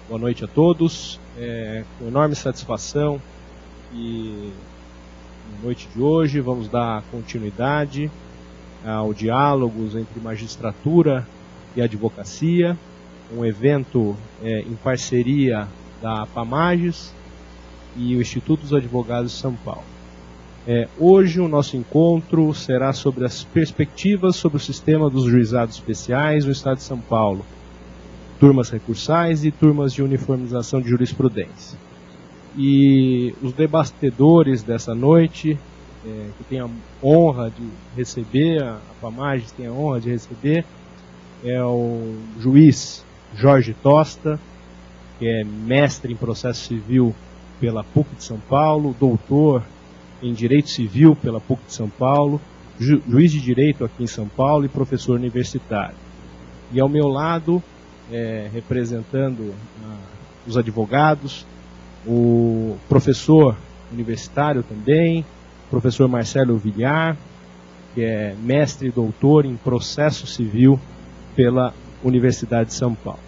Boa noite a todos. Com enorme satisfação e na noite de hoje vamos dar continuidade ao diálogos entre magistratura e advocacia, um evento em parceria da APAMAGES e o Instituto dos Advogados de São Paulo. Hoje o nosso encontro será sobre as perspectivas sobre o sistema dos juizados especiais no Estado de São Paulo, turmas recursais e turmas de uniformização de jurisprudência. E os debatedores dessa noite, que tem a honra de receber, a APAMAGES tem a honra de receber, é o juiz Jorge Tosta, que é mestre em processo civil pela PUC de São Paulo, doutor em Direito Civil pela PUC de São Paulo, juiz de Direito aqui em São Paulo e professor universitário. E ao meu lado, representando os advogados, o professor universitário também, professor Marcelo Villar, que é mestre e doutor em processo civil pela Universidade de São Paulo.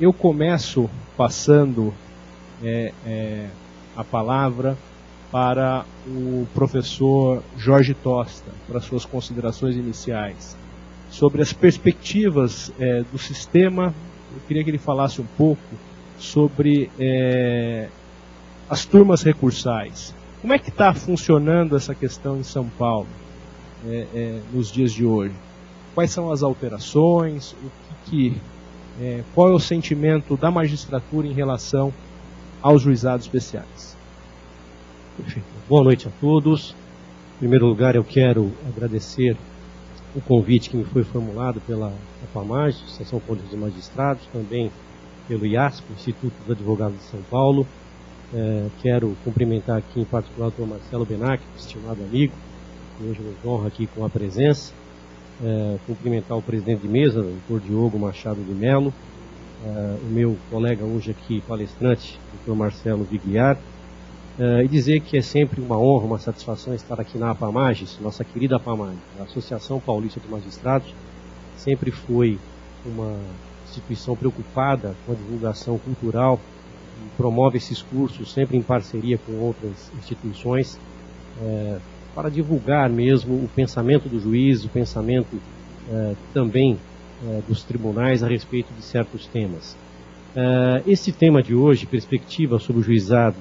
Eu começo passando a palavra para o professor Jorge Tosta, para suas considerações iniciais. Sobre as perspectivas do sistema, eu queria que ele falasse um pouco sobre as turmas recursais. Como é que está funcionando essa questão em São Paulo nos dias de hoje? Quais são as alterações? Qual é o sentimento da magistratura em relação aos juizados especiais? Boa noite a todos. Em primeiro lugar, eu quero agradecer o convite que me foi formulado pela APAMAGES, Associação Paulista de Magistrados, também pelo IASP, Instituto dos Advogados de São Paulo. Quero cumprimentar aqui em particular o Dr. Marcelo Benac, estimado amigo, que hoje nos honra aqui com a presença. Cumprimentar o presidente de mesa, o Dr. Diogo Machado de Mello, o meu colega hoje aqui, palestrante, Dr. Marcelo Vigliar, e dizer que é sempre uma honra, uma satisfação estar aqui na APAMAGES, nossa querida APAMAGES. A Associação Paulista de Magistrados sempre foi uma instituição preocupada com a divulgação cultural e promove esses cursos sempre em parceria com outras instituições para divulgar mesmo o pensamento do juiz, o pensamento também dos tribunais a respeito de certos temas. Esse tema de hoje, perspectiva sobre o juizado,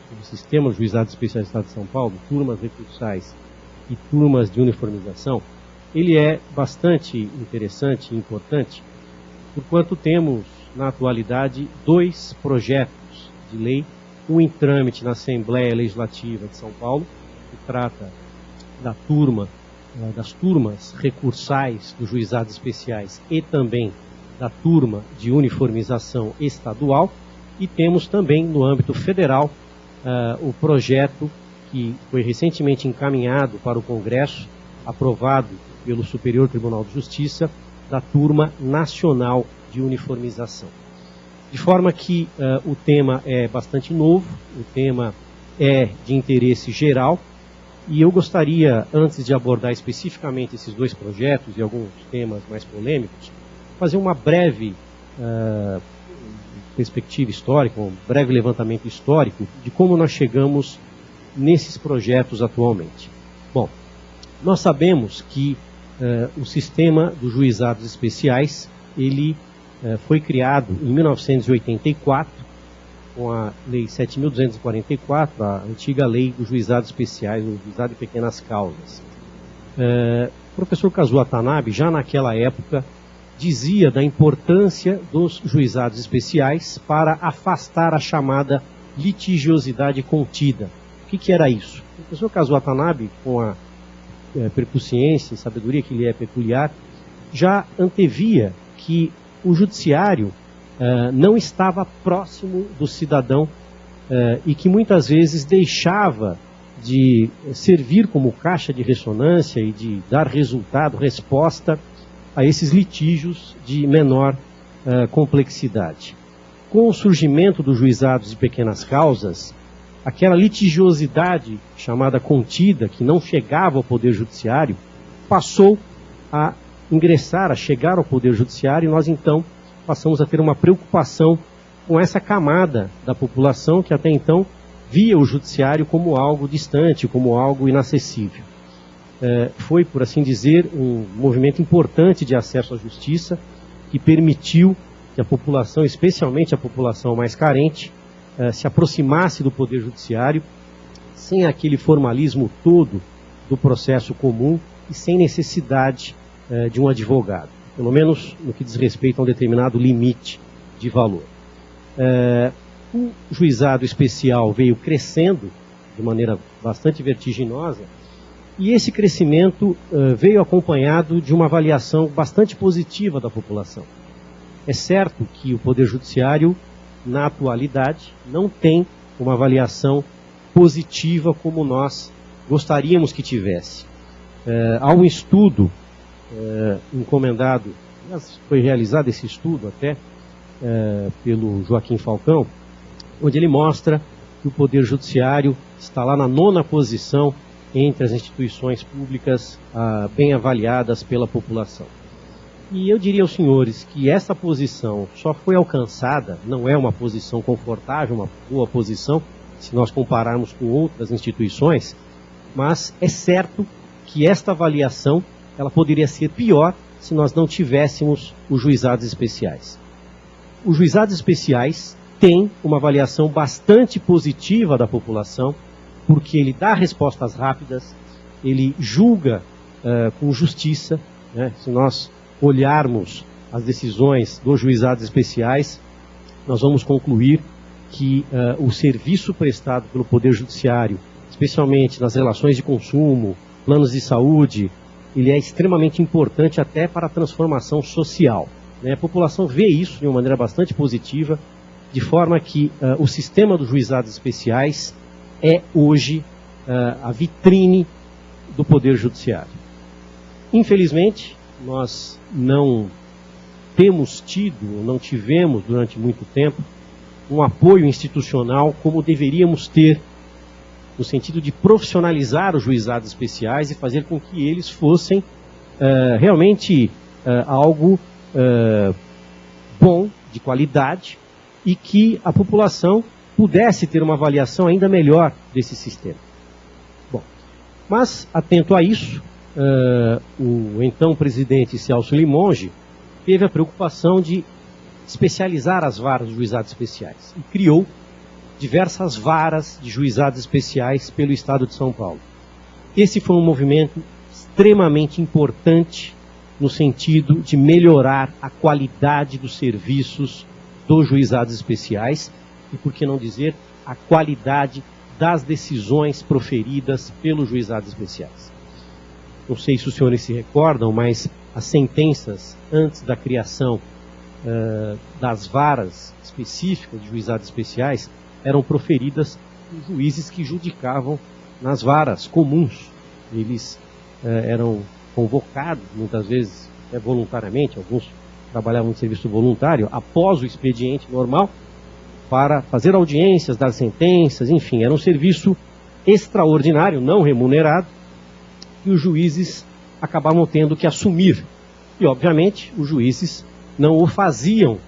sobre o sistema dos juizados especiais do Estado de São Paulo, turmas recursais e turmas de uniformização, ele é bastante interessante e importante, porquanto temos, na atualidade, 2 projetos de lei, um em trâmite na Assembleia Legislativa de São Paulo, que trata das turmas recursais dos juizados especiais e também da turma de uniformização estadual, e temos também, no âmbito federal, o projeto que foi recentemente encaminhado para o Congresso, aprovado pelo Superior Tribunal de Justiça, da turma nacional de uniformização. De forma que o tema é bastante novo, o tema é de interesse geral, e eu gostaria, antes de abordar especificamente esses 2 projetos e alguns temas mais polêmicos, fazer uma breve perspectiva histórica, um breve levantamento histórico de como nós chegamos nesses projetos atualmente. Bom, nós sabemos que o sistema dos juizados especiais, ele foi criado em 1984, com a Lei 7.244, a antiga Lei dos Juizados Especiais, o Juizado de Pequenas Causas. O professor Kazuo Watanabe, já naquela época, dizia da importância dos juizados especiais para afastar a chamada litigiosidade contida. O que era isso? O professor Kazuo Watanabe, com a percussiência e sabedoria que lhe é peculiar, já antevia que o judiciário não estava próximo do cidadão e que muitas vezes deixava de servir como caixa de ressonância e de dar resultado, resposta a esses litígios de menor complexidade. Com o surgimento dos juizados de pequenas causas, aquela litigiosidade chamada contida, que não chegava ao Poder Judiciário, passou a ingressar, a chegar ao Poder Judiciário, e nós então passamos a ter uma preocupação com essa camada da população que até então via o judiciário como algo distante, como algo inacessível. Foi, por assim dizer, um movimento importante de acesso à justiça que permitiu que a população, especialmente a população mais carente, se aproximasse do Poder Judiciário sem aquele formalismo todo do processo comum e sem necessidade de um advogado, pelo menos no que diz respeito a um determinado limite de valor. O juizado especial veio crescendo de maneira bastante vertiginosa e esse crescimento veio acompanhado de uma avaliação bastante positiva da população. É certo que o Poder Judiciário, na atualidade, não tem uma avaliação positiva como nós gostaríamos que tivesse. Há um estudo encomendado, foi realizado esse estudo até pelo Joaquim Falcão, onde ele mostra que o Poder Judiciário está lá na 9ª posição entre as instituições públicas bem avaliadas pela população. E eu diria aos senhores que essa posição só foi alcançada, não é uma posição confortável, uma boa posição, se nós compararmos com outras instituições, mas é certo que esta avaliação ela poderia ser pior se nós não tivéssemos os juizados especiais. Os juizados especiais têm uma avaliação bastante positiva da população, porque ele dá respostas rápidas, ele julga com justiça, né? Se nós olharmos as decisões dos juizados especiais, nós vamos concluir que o serviço prestado pelo Poder Judiciário, especialmente nas relações de consumo, planos de saúde, ele é extremamente importante até para a transformação social, né? A população vê isso de uma maneira bastante positiva, de forma que o sistema dos juizados especiais é hoje a vitrine do Poder Judiciário. Infelizmente, nós não temos tido, não tivemos durante muito tempo, um apoio institucional como deveríamos ter, no sentido de profissionalizar os juizados especiais e fazer com que eles fossem realmente algo bom, de qualidade, e que a população pudesse ter uma avaliação ainda melhor desse sistema. Bom, mas, atento a isso, o então presidente Celso Limonge teve a preocupação de especializar as varas de juizados especiais e criou diversas varas de juizados especiais pelo estado de São Paulo. Esse foi um movimento extremamente importante no sentido de melhorar a qualidade dos serviços dos juizados especiais e, por que não dizer, a qualidade das decisões proferidas pelos juizados especiais. Não sei se os senhores se recordam, mas as sentenças antes da criação das varas específicas de juizados especiais eram proferidas por juízes que judicavam nas varas comuns. Eles eram convocados, muitas vezes voluntariamente, alguns trabalhavam em serviço voluntário, após o expediente normal, para fazer audiências, dar sentenças, enfim, era um serviço extraordinário, não remunerado, que os juízes acabavam tendo que assumir. E, obviamente, os juízes não o faziam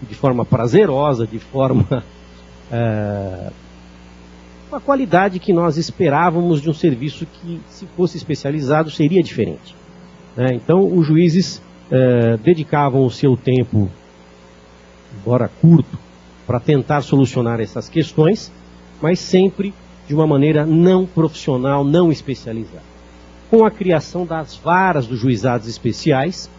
de forma prazerosa, de forma com a qualidade que nós esperávamos de um serviço que, se fosse especializado, seria diferente. Então, os juízes dedicavam o seu tempo, embora curto, para tentar solucionar essas questões, mas sempre de uma maneira não profissional, não especializada. Com a criação das varas dos juizados especiais,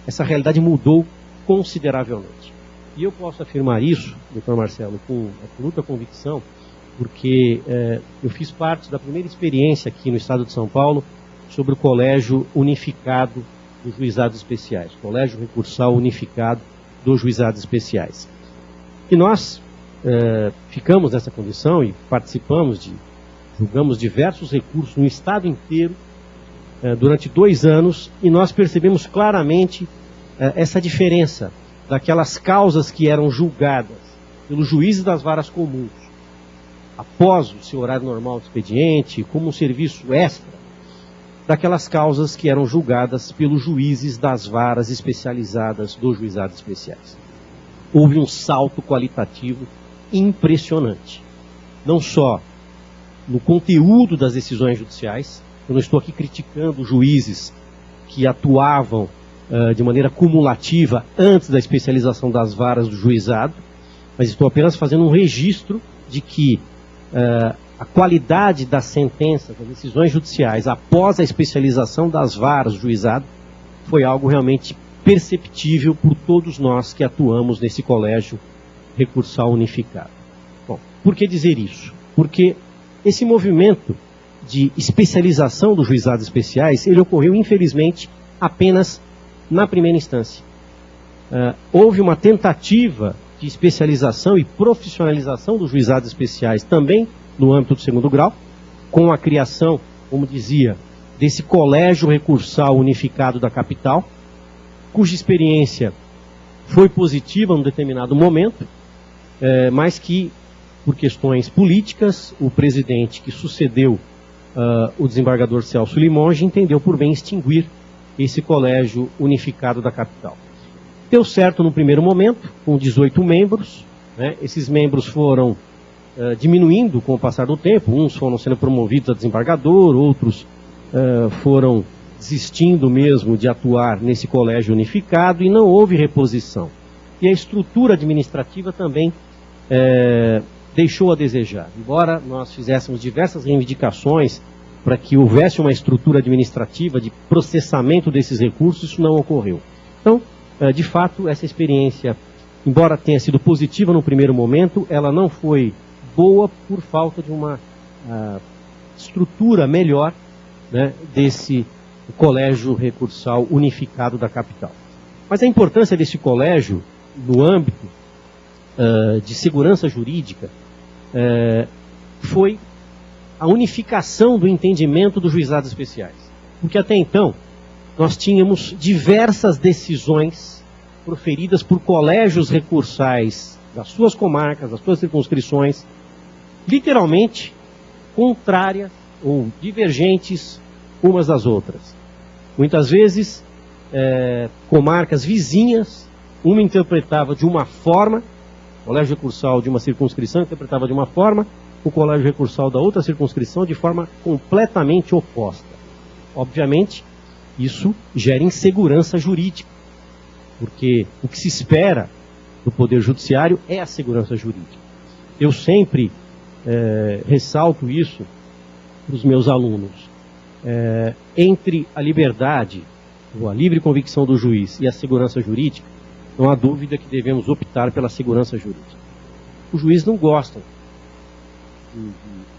essa realidade mudou consideravelmente. E eu posso afirmar isso, doutor Marcelo, com absoluta convicção, porque eu fiz parte da primeira experiência aqui no estado de São Paulo sobre o Colégio Unificado dos Juizados Especiais, Colégio Recursal Unificado dos Juizados Especiais. E nós ficamos nessa condição e julgamos diversos recursos no estado inteiro durante 2 anos, e nós percebemos claramente essa diferença daquelas causas que eram julgadas pelos juízes das varas comuns após o seu horário normal de expediente, como um serviço extra, daquelas causas que eram julgadas pelos juízes das varas especializadas dos juizados especiais. houve um salto qualitativo impressionante. Não só no conteúdo das decisões judiciais, eu não estou aqui criticando juízes que atuavam de maneira cumulativa antes da especialização das varas do juizado, mas estou apenas fazendo um registro de que a qualidade das sentenças, das decisões judiciais após a especialização das varas do juizado foi algo realmente perceptível por todos nós que atuamos nesse colégio recursal unificado. Bom, por que dizer isso? Porque esse movimento de especialização dos juizados especiais, ele ocorreu, infelizmente, apenas na primeira instância. Houve uma tentativa de especialização e profissionalização dos juizados especiais também no âmbito do segundo grau, com a criação, como dizia, desse colégio recursal unificado da capital, cuja experiência foi positiva num determinado momento, mas que, por questões políticas, o presidente que sucedeu o desembargador Celso Limonge entendeu por bem extinguir esse colégio unificado da capital. Deu certo no primeiro momento, com 18 membros, né? Esses membros foram diminuindo com o passar do tempo, uns foram sendo promovidos a desembargador, outros foram desistindo mesmo de atuar nesse colégio unificado e não houve reposição. E a estrutura administrativa também deixou a desejar. Embora nós fizéssemos diversas reivindicações para que houvesse uma estrutura administrativa de processamento desses recursos, isso não ocorreu. Então, de fato, essa experiência, embora tenha sido positiva no primeiro momento, ela não foi boa por falta de uma estrutura melhor, né, desse colégio recursal unificado da capital. Mas a importância desse colégio no âmbito de segurança jurídica foi a unificação do entendimento dos juizados especiais. Porque até então, nós tínhamos diversas decisões proferidas por colégios recursais das suas comarcas, das suas circunscrições, literalmente contrárias ou divergentes umas das outras. Muitas vezes, comarcas vizinhas, uma interpretava de uma forma, o colégio recursal de uma circunscrição interpretava de uma forma, o colégio recursal da outra circunscrição de forma completamente oposta. Obviamente, isso gera insegurança jurídica, porque o que se espera do Poder Judiciário é a segurança jurídica. Eu sempre ressalto isso para os meus alunos. Entre a liberdade, ou a livre convicção do juiz e a segurança jurídica, não há dúvida que devemos optar pela segurança jurídica. Os juízes não gostam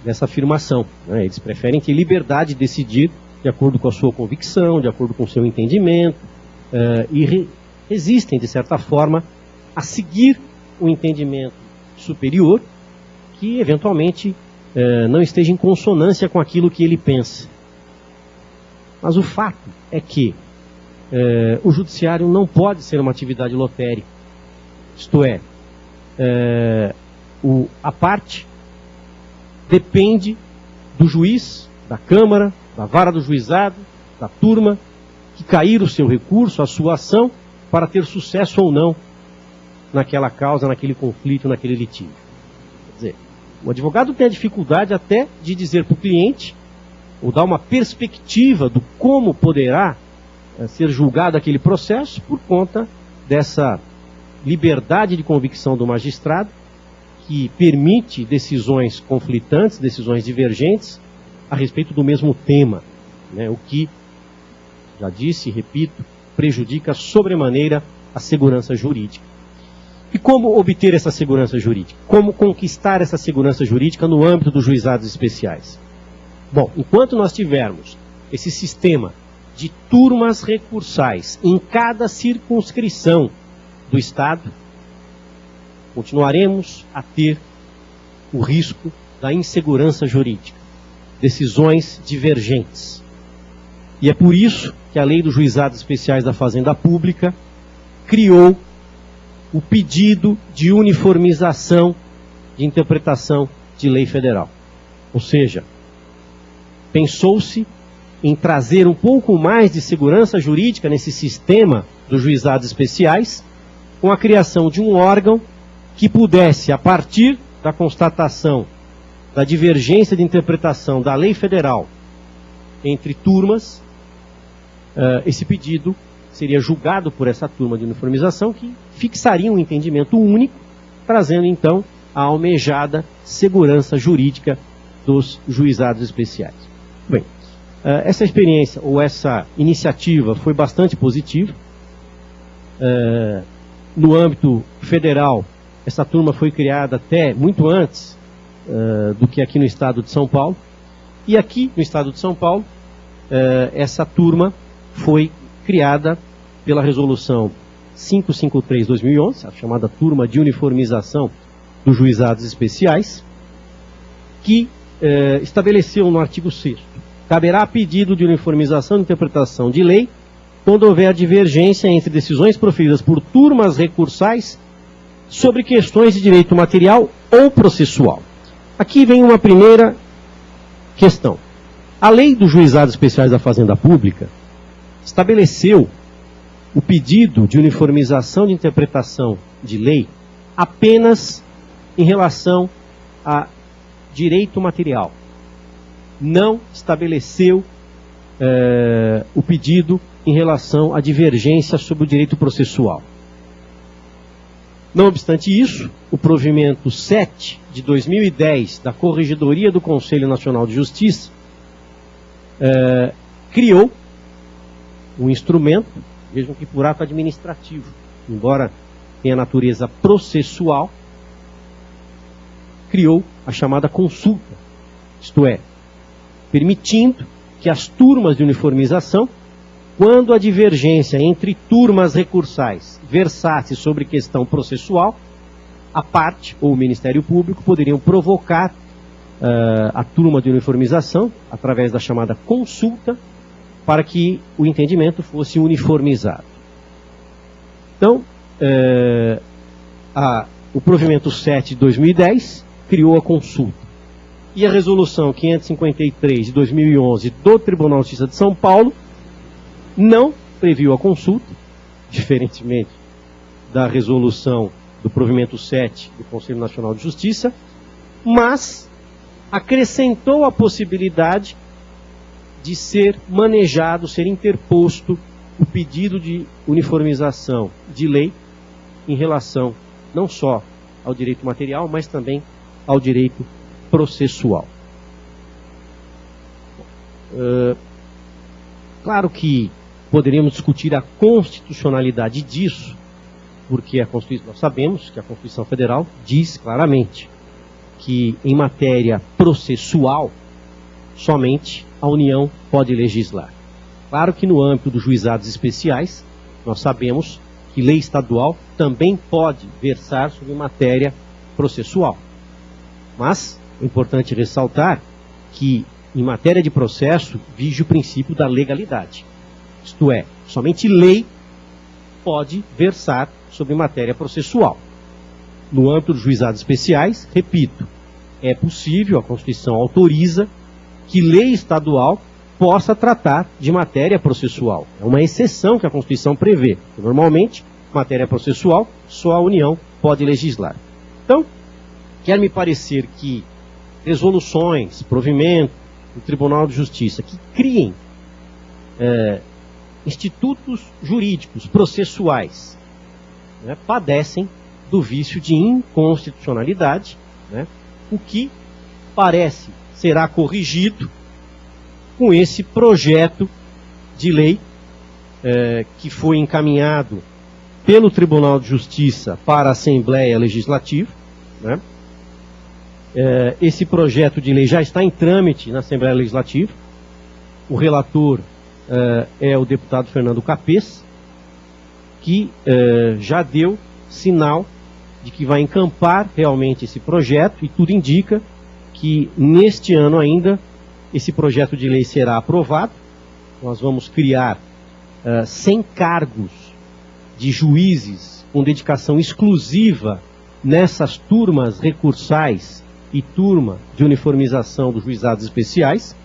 dessa afirmação, né? Eles preferem ter liberdade de decidir de acordo com a sua convicção, de acordo com o seu entendimento, e resistem, de certa forma, a seguir um entendimento superior que, eventualmente, não esteja em consonância com aquilo que ele pensa. Mas o fato é que o judiciário não pode ser uma atividade lotérica. Isto é, a parte depende do juiz, da Câmara, da vara do juizado, da turma, que cair o seu recurso, a sua ação, para ter sucesso ou não naquela causa, naquele conflito, naquele litígio. Quer dizer, o advogado tem a dificuldade até de dizer para o cliente, ou dar uma perspectiva do como poderá ser julgado aquele processo, por conta dessa liberdade de convicção do magistrado, que permite decisões conflitantes, decisões divergentes, a respeito do mesmo tema, né? O que, já disse e repito, prejudica sobremaneira a segurança jurídica. E como obter essa segurança jurídica? Como conquistar essa segurança jurídica no âmbito dos juizados especiais? Bom, enquanto nós tivermos esse sistema de turmas recursais em cada circunscrição do Estado, continuaremos a ter o risco da insegurança jurídica, decisões divergentes. E é por isso que a Lei dos Juizados Especiais da Fazenda Pública criou o pedido de uniformização de interpretação de lei federal. Ou seja, pensou-se em trazer um pouco mais de segurança jurídica nesse sistema dos juizados especiais, com a criação de um órgão que pudesse, a partir da constatação da divergência de interpretação da lei federal entre turmas, esse pedido seria julgado por essa turma de uniformização, que fixaria um entendimento único, trazendo então a almejada segurança jurídica dos juizados especiais. Bem, essa experiência ou essa iniciativa foi bastante positiva. No âmbito federal, essa turma foi criada até muito antes do que aqui no estado de São Paulo. E aqui no estado de São Paulo, essa turma foi criada pela resolução 553/2011, a chamada turma de uniformização dos juizados especiais, que estabeleceu no artigo 6º, caberá pedido de uniformização de interpretação de lei quando houver divergência entre decisões proferidas por turmas recursais sobre questões de direito material ou processual. Aqui vem uma primeira questão. A lei dos juizados especiais da Fazenda Pública estabeleceu o pedido de uniformização de interpretação de lei apenas em relação a direito material. Não estabeleceu o pedido em relação à divergência sobre o direito processual. Não obstante isso, o provimento 7 de 2010 da Corregedoria do Conselho Nacional de Justiça criou um instrumento, vejam que por ato administrativo, embora tenha natureza processual, criou a chamada consulta, isto é, permitindo que as turmas de uniformização, quando a divergência entre turmas recursais versasse sobre questão processual, a parte ou o Ministério Público poderiam provocar a turma de uniformização, através da chamada consulta, para que o entendimento fosse uniformizado. Então, o provimento 7 de 2010 criou a consulta. E a resolução 553 de 2011 do Tribunal de Justiça de São Paulo não previu a consulta, diferentemente da resolução do provimento 7 do Conselho Nacional de Justiça, mas acrescentou a possibilidade de ser manejado, ser interposto o pedido de uniformização de lei em relação não só ao direito material, mas também ao direito processual. Claro que poderíamos discutir a constitucionalidade disso, porque nós sabemos que a Constituição Federal diz claramente que em matéria processual somente a União pode legislar. Claro que no âmbito dos juizados especiais nós sabemos que lei estadual também pode versar sobre matéria processual. Mas é importante ressaltar que em matéria de processo vige o princípio da legalidade. Isto é, somente lei pode versar sobre matéria processual. No âmbito dos juizados especiais, repito, é possível, a Constituição autoriza, que lei estadual possa tratar de matéria processual. É uma exceção que a Constituição prevê. Normalmente, matéria processual, só a União pode legislar. Então, quer me parecer que resoluções, provimento do Tribunal de Justiça que criem institutos jurídicos processuais, né, padecem do vício de inconstitucionalidade, né, o que parece será corrigido com esse projeto de lei que foi encaminhado pelo Tribunal de Justiça para a Assembleia Legislativa, né? Esse projeto de lei já está em trâmite na Assembleia Legislativa. O relator é o deputado Fernando Capês, que já deu sinal de que vai encampar realmente esse projeto, e tudo indica que neste ano ainda esse projeto de lei será aprovado. Nós vamos criar 100 cargos de juízes com dedicação exclusiva nessas turmas recursais e turma de uniformização dos juizados especiais,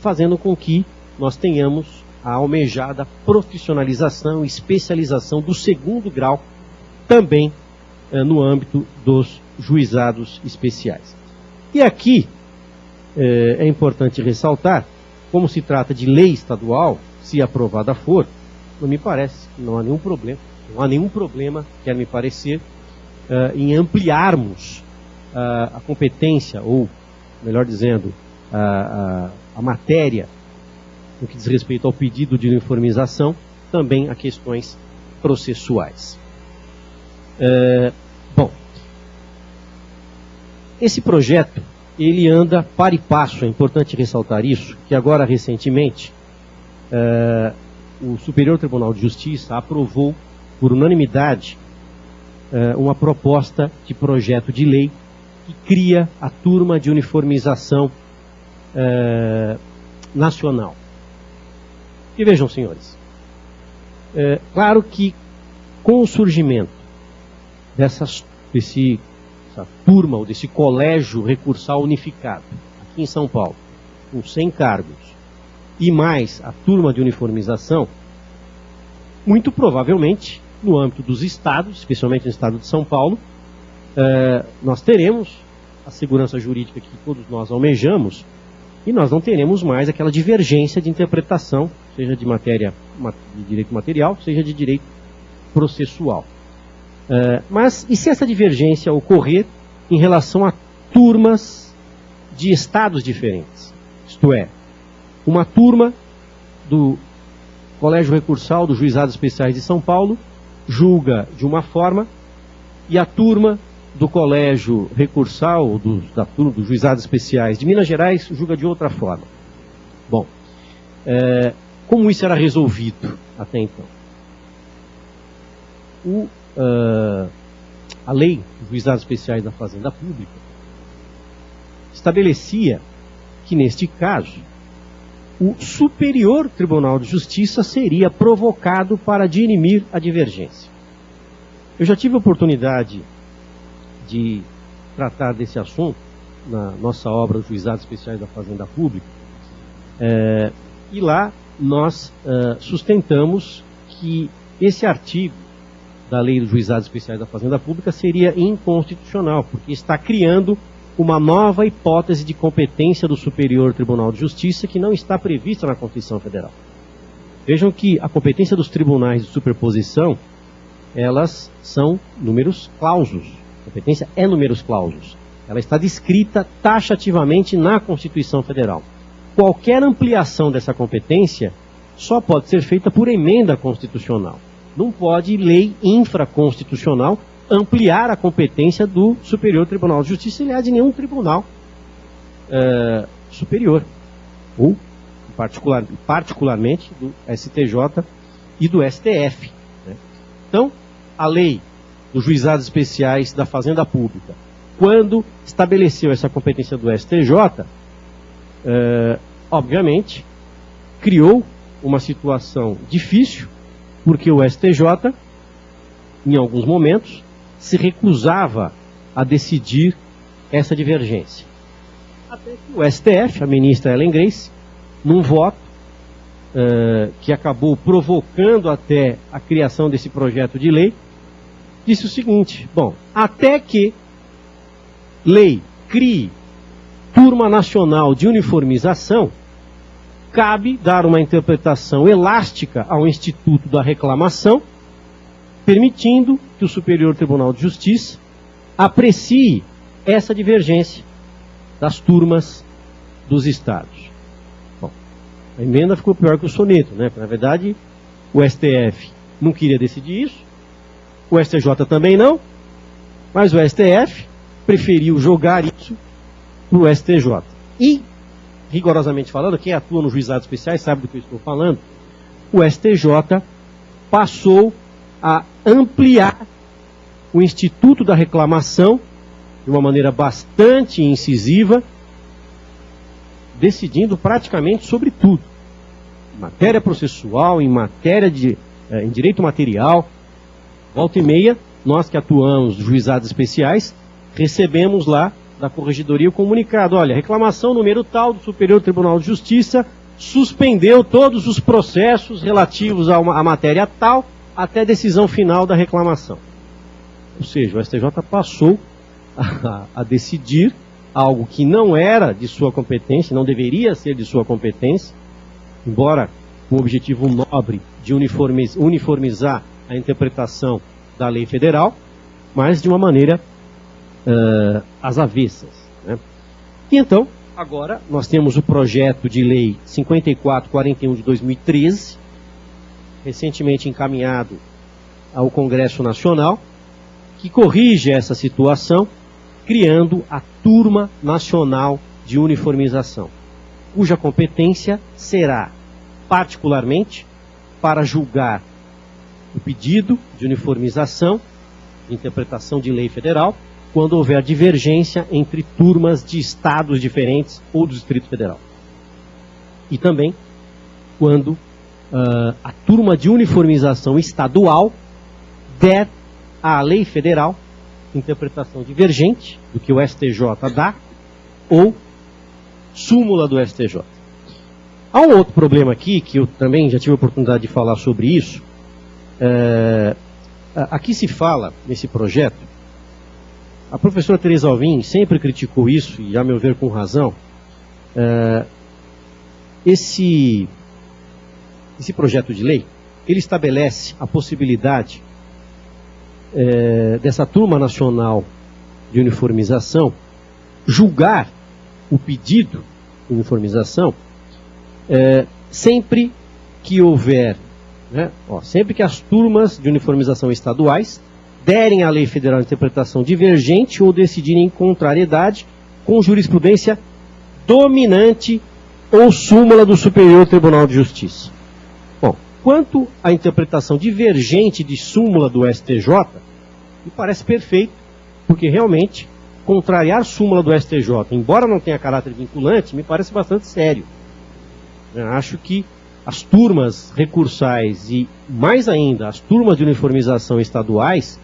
fazendo com que nós tenhamos a almejada profissionalização e especialização do segundo grau, também no âmbito dos juizados especiais. E aqui é importante ressaltar, como se trata de lei estadual, se aprovada for, não me parece, não há nenhum problema, quer me parecer, em ampliarmos a competência, ou, melhor dizendo, a matéria, no que diz respeito ao pedido de uniformização, também a questões processuais. Bom, esse projeto, ele anda par e passo, é importante ressaltar isso, que agora, recentemente, o Superior Tribunal de Justiça aprovou, por unanimidade, uma proposta de projeto de lei que cria a turma de uniformização nacional. E vejam, senhores, claro que com o surgimento dessa turma, ou desse colégio recursal unificado, aqui em São Paulo, com 100 cargos, e mais a turma de uniformização, muito provavelmente, no âmbito dos estados, especialmente no estado de São Paulo, nós teremos a segurança jurídica que todos nós almejamos, e nós não teremos mais aquela divergência de interpretação, seja de matéria de direito material, seja de direito processual. Mas e se essa divergência ocorrer em relação a turmas de estados diferentes? Isto é, uma turma do Colégio Recursal dos Juizados Especiais de São Paulo julga de uma forma e a turma do Colégio Recursal da turma dos Juizados Especiais de Minas Gerais julga de outra forma. Bom, como isso era resolvido até então? A lei dos Juizados Especiais da Fazenda Pública estabelecia que, neste caso, o Superior Tribunal de Justiça seria provocado para dirimir a divergência. Eu já tive a oportunidade de tratar desse assunto na nossa obra Juizados Especiais da Fazenda Pública, e lá nós sustentamos que esse artigo da Lei dos Juizados Especiais da Fazenda Pública seria inconstitucional, porque está criando uma nova hipótese de competência do Superior Tribunal de Justiça que não está prevista na Constituição Federal. Vejam que a competência dos tribunais de superposição, elas são números clausus. A competência é números clausus. Ela está descrita taxativamente na Constituição Federal. Qualquer ampliação dessa competência só pode ser feita por emenda constitucional. Não pode lei infraconstitucional ampliar a competência do Superior Tribunal de Justiça, aliás, de nenhum tribunal superior, ou particularmente do STJ e do STF. Né? Então, a lei dos Juizados Especiais da Fazenda Pública, quando estabeleceu essa competência do STJ, obviamente, criou uma situação difícil, porque o STJ, em alguns momentos, se recusava a decidir essa divergência. Até que o STF, a ministra Ellen Grace, num voto que acabou provocando até a criação desse projeto de lei, disse o seguinte: bom, até que lei crie turma nacional de uniformização, cabe dar uma interpretação elástica ao Instituto da Reclamação, permitindo que o Superior Tribunal de Justiça aprecie essa divergência das turmas dos estados. Bom, a emenda ficou pior que o soneto, né? Na verdade, o STF não queria decidir isso, o STJ também não, mas o STF preferiu jogar isso para o STJ. E, rigorosamente falando, quem atua nos juizados especiais sabe do que eu estou falando, o STJ passou a ampliar o Instituto da Reclamação de uma maneira bastante incisiva, decidindo praticamente sobre tudo. Em matéria processual, em matéria em direito material, volta e meia, nós que atuamos nos juizados especiais, recebemos lá da Corregedoria o comunicado: olha, reclamação número tal do Superior Tribunal de Justiça suspendeu todos os processos relativos à matéria tal até a decisão final da reclamação. Ou seja, o STJ passou a decidir algo que não era de sua competência, não deveria ser de sua competência, embora com o objetivo nobre de uniformizar a interpretação da lei federal, mas de uma maneira às avessas, né? E então, agora, nós temos o projeto de lei 5441 de 2013, recentemente encaminhado ao Congresso Nacional, que corrige essa situação, criando a Turma Nacional de Uniformização, cuja competência será, particularmente, para julgar o pedido de uniformização, de interpretação de lei federal, quando houver divergência entre turmas de estados diferentes ou do Distrito Federal. E também quando a turma de uniformização estadual der à lei federal interpretação divergente do que o STJ dá ou súmula do STJ. Há um outro problema aqui, que eu também já tive a oportunidade de falar sobre isso. Aqui se fala, nesse projeto, a professora Tereza Alvim sempre criticou isso, e a meu ver com razão. Esse projeto de lei, ele estabelece a possibilidade dessa Turma Nacional de Uniformização julgar o pedido de uniformização sempre que houver, né, sempre que as turmas de uniformização estaduais derem à lei federal interpretação divergente ou decidirem em contrariedade com jurisprudência dominante ou súmula do Superior Tribunal de Justiça. Bom, quanto à interpretação divergente de súmula do STJ, me parece perfeito, porque realmente contrariar súmula do STJ, embora não tenha caráter vinculante, me parece bastante sério. Eu acho que as turmas recursais e, mais ainda, as turmas de uniformização estaduais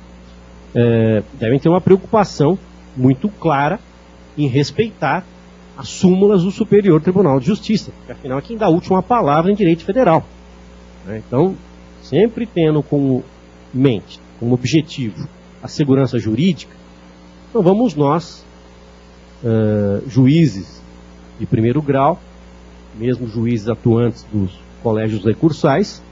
devem ter uma preocupação muito clara em respeitar as súmulas do Superior Tribunal de Justiça, porque afinal é quem dá a última palavra em direito federal. Então, sempre tendo como mente, como objetivo, a segurança jurídica, então vamos nós, juízes de primeiro grau, mesmo juízes atuantes dos colégios recursais,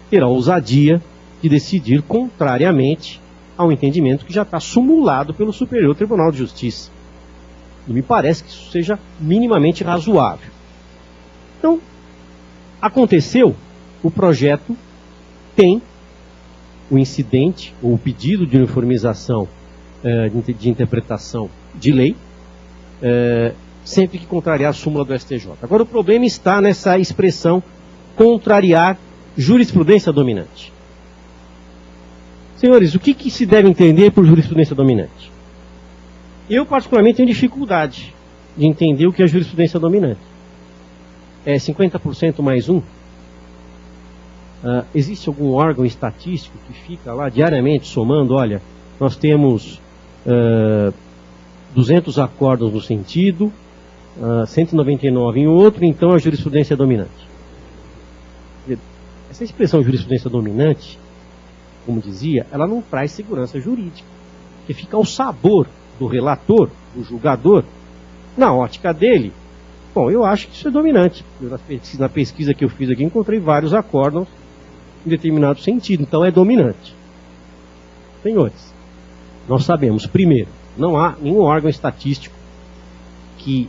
ter a ousadia de decidir contrariamente ao entendimento que já está sumulado pelo Superior Tribunal de Justiça. E me parece que isso seja minimamente razoável. Então, aconteceu, o projeto tem o incidente, ou o pedido de uniformização de interpretação de lei, sempre que contrariar a súmula do STJ. Agora, o problema está nessa expressão contrariar jurisprudência dominante. Senhores, o que se deve entender por jurisprudência dominante? Eu, particularmente, tenho dificuldade de entender o que é jurisprudência dominante. É 50% mais 1? Existe algum órgão estatístico que fica lá diariamente somando, olha, nós temos 200 acórdãos no sentido, 199 em outro, então a jurisprudência é dominante. Essa expressão jurisprudência dominante, como dizia, ela não traz segurança jurídica, porque fica ao sabor do relator, do julgador, na ótica dele. Bom, eu acho que isso é dominante. Na pesquisa que eu fiz aqui, encontrei vários acórdãos em determinado sentido, então é dominante. Senhores, nós sabemos, primeiro, não há nenhum órgão estatístico que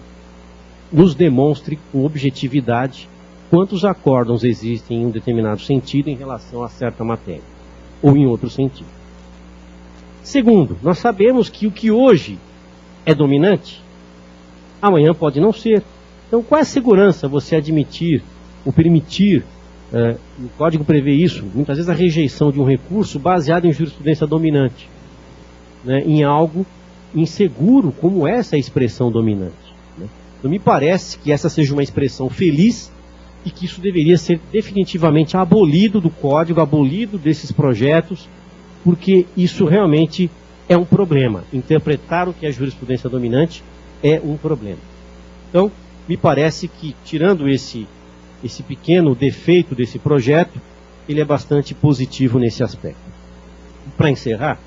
nos demonstre com objetividade quantos acórdãos existem em um determinado sentido em relação a certa matéria, ou em outro sentido. Segundo, nós sabemos que o que hoje é dominante, amanhã pode não ser. Então, qual é a segurança você admitir ou permitir, o Código prevê isso, muitas vezes a rejeição de um recurso baseado em jurisprudência dominante, né, em algo inseguro como essa expressão dominante. Né? Então, me parece que essa seja uma expressão feliz e que isso deveria ser definitivamente abolido do Código, abolido desses projetos, porque isso realmente é um problema. Interpretar o que é jurisprudência dominante é um problema. Então, me parece que, tirando esse esse pequeno defeito desse projeto, ele é bastante positivo nesse aspecto. Para encerrar,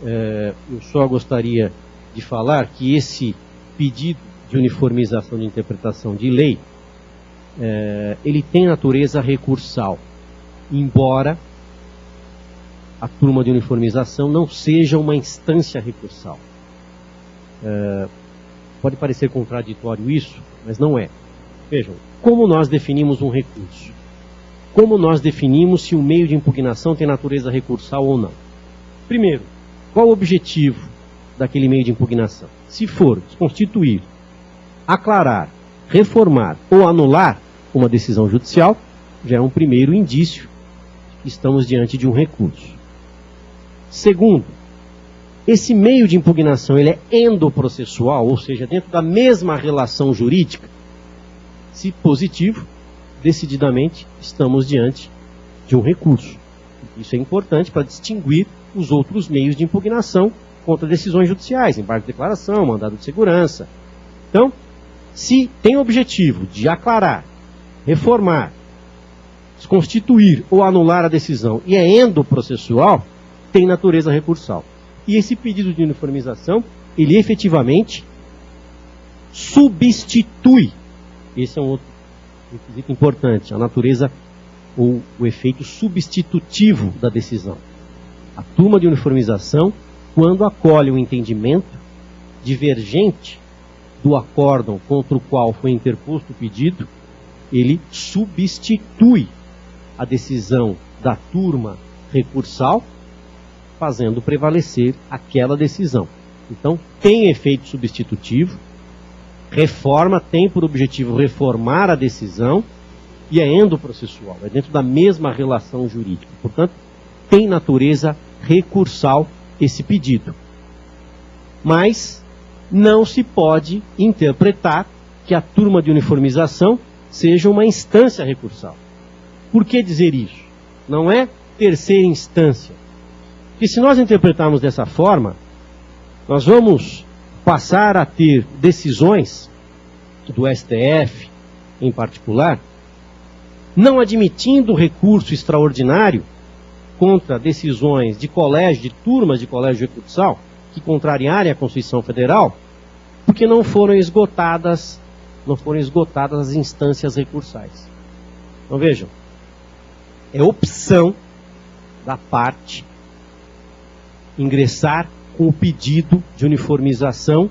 eu só gostaria de falar que esse pedido de uniformização de interpretação de lei, ele tem natureza recursal, embora a turma de uniformização não seja uma instância recursal. Pode parecer contraditório isso, mas não é. Vejam, como nós definimos um recurso? Como nós definimos se o meio de impugnação tem natureza recursal ou não? Primeiro, qual o objetivo daquele meio de impugnação? Se for desconstituir, aclarar, reformar ou anular uma decisão judicial, já é um primeiro indício que estamos diante de um recurso. Segundo, esse meio de impugnação ele é endoprocessual, ou seja, dentro da mesma relação jurídica. Se positivo, decididamente estamos diante de um recurso. Isso é importante para distinguir os outros meios de impugnação contra decisões judiciais, embargo de declaração, mandado de segurança. Então, se tem o objetivo de aclarar, reformar, desconstituir ou anular a decisão e é endoprocessual, tem natureza recursal. E esse pedido de uniformização, ele efetivamente substitui. Esse é um outro requisito importante, a natureza ou o efeito substitutivo da decisão. A turma de uniformização, quando acolhe um entendimento divergente do acórdão contra o qual foi interposto o pedido, ele substitui a decisão da turma recursal, fazendo prevalecer aquela decisão. Então, tem efeito substitutivo, reforma tem por objetivo reformar a decisão e é endoprocessual, é dentro da mesma relação jurídica. Portanto, tem natureza recursal esse pedido. Mas não se pode interpretar que a turma de uniformização seja uma instância recursal. Por que dizer isso? Não é terceira instância. Porque se nós interpretarmos dessa forma, nós vamos passar a ter decisões do STF, em particular, não admitindo recurso extraordinário contra decisões de colégio, de turmas de colégio recursal, que contrariarem a Constituição Federal, porque não foram esgotadas as instâncias recursais. Então vejam, é opção da parte ingressar com o pedido de uniformização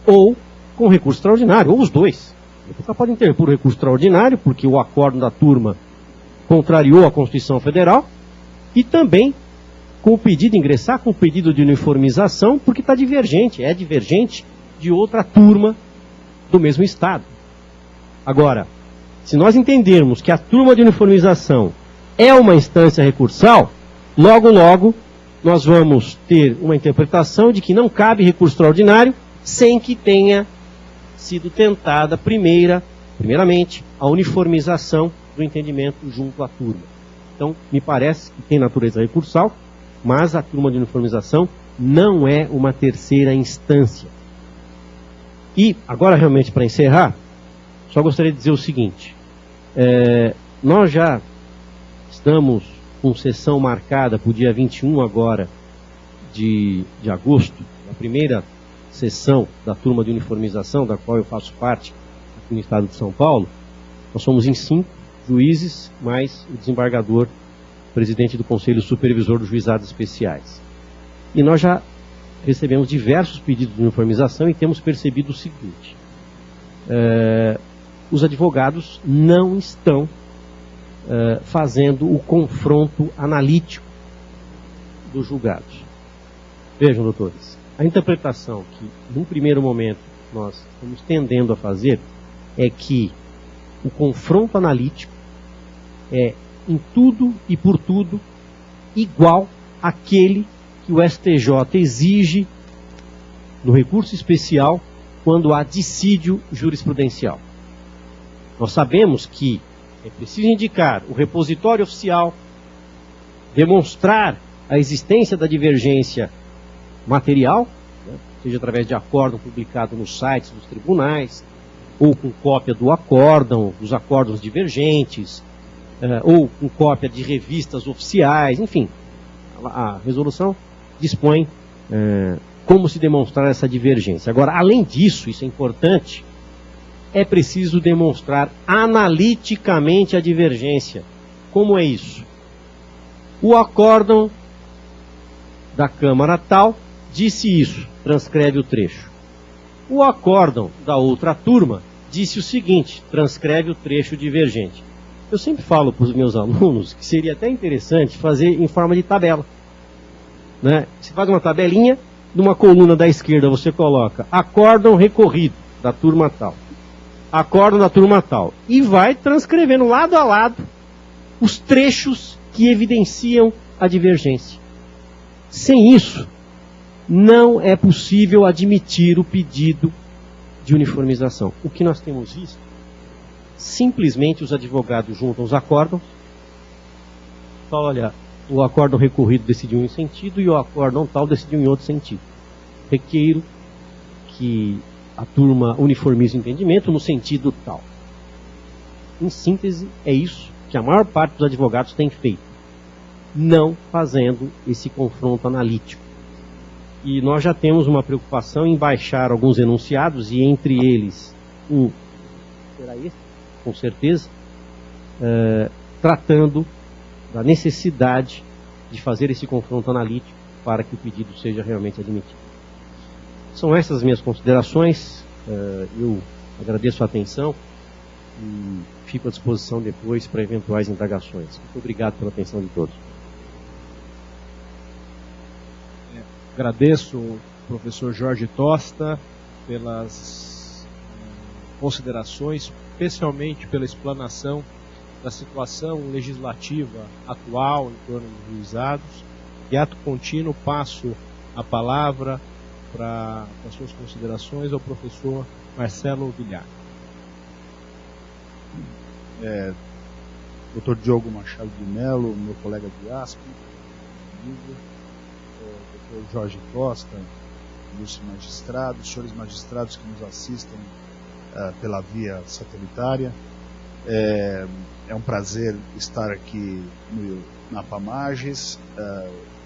ou com recurso extraordinário, ou os dois. Você pode interpor o recurso extraordinário, porque o acórdão da turma contrariou a Constituição Federal, e também com o pedido, ingressar com o pedido de uniformização, porque está divergente, é divergente de outra turma do mesmo Estado. Agora, se nós entendermos que a turma de uniformização é uma instância recursal, logo nós vamos ter uma interpretação de que não cabe recurso extraordinário sem que tenha sido tentada primeiramente a uniformização do entendimento junto à turma. Então, me parece que tem natureza recursal, mas a turma de uniformização não é uma terceira instância. E, agora realmente para encerrar, só gostaria de dizer o seguinte, nós já estamos com sessão marcada para o dia 21 agora de agosto, a primeira sessão da turma de uniformização, da qual eu faço parte aqui no estado de São Paulo. Nós somos em 5 juízes, mais o desembargador, presidente do Conselho Supervisor dos Juizados Especiais. E nós já recebemos diversos pedidos de uniformização e temos percebido o seguinte, os advogados não estão fazendo o confronto analítico dos julgados. Vejam, doutores, a interpretação que, num primeiro momento, nós estamos tendendo a fazer é que o confronto analítico é, em tudo e por tudo, igual àquele que o STJ exige no recurso especial quando há dissídio jurisprudencial. Nós sabemos que é preciso indicar o repositório oficial, demonstrar a existência da divergência material, seja através de acórdão publicado nos sites dos tribunais, ou com cópia do acórdão, dos acórdãos divergentes, ou com cópia de revistas oficiais, enfim. A resolução dispõe como se demonstrar essa divergência. Agora, além disso, isso é importante, é preciso demonstrar analiticamente a divergência. Como é isso? O acórdão da Câmara tal disse isso, transcreve o trecho. O acórdão da outra turma disse o seguinte, transcreve o trecho divergente. Eu sempre falo para os meus alunos que seria até interessante fazer em forma de tabela. Né? Você faz uma tabelinha, numa coluna da esquerda você coloca acórdão recorrido da turma tal, acórdão da turma tal, e vai transcrevendo lado a lado os trechos que evidenciam a divergência. Sem isso, não é possível admitir o pedido de uniformização. O que nós temos visto, simplesmente os advogados juntam os acórdãos, falam, olha, o acórdão recorrido decidiu em um sentido e o acórdão tal decidiu em outro sentido. Requeiro que a turma uniformize o entendimento no sentido tal. Em síntese, é isso que a maior parte dos advogados tem feito, não fazendo esse confronto analítico. E nós já temos uma preocupação em baixar alguns enunciados, e entre eles, será esse, com certeza, tratando da necessidade de fazer esse confronto analítico para que o pedido seja realmente admitido. São essas as minhas considerações, eu agradeço a atenção e fico à disposição depois para eventuais indagações. Muito obrigado pela atenção de todos. Agradeço ao professor Jorge Tosta pelas considerações, especialmente pela explanação da situação legislativa atual em torno dos juizados. De ato contínuo, passo a palavra para as suas considerações ao professor Marcelo Villar. Dr. Diogo Machado de Mello, meu colega de ASP, Dr. Jorge Costa, ilustre magistrado, senhores magistrados que nos assistem pela via satelitária. É um prazer estar aqui na Pamages,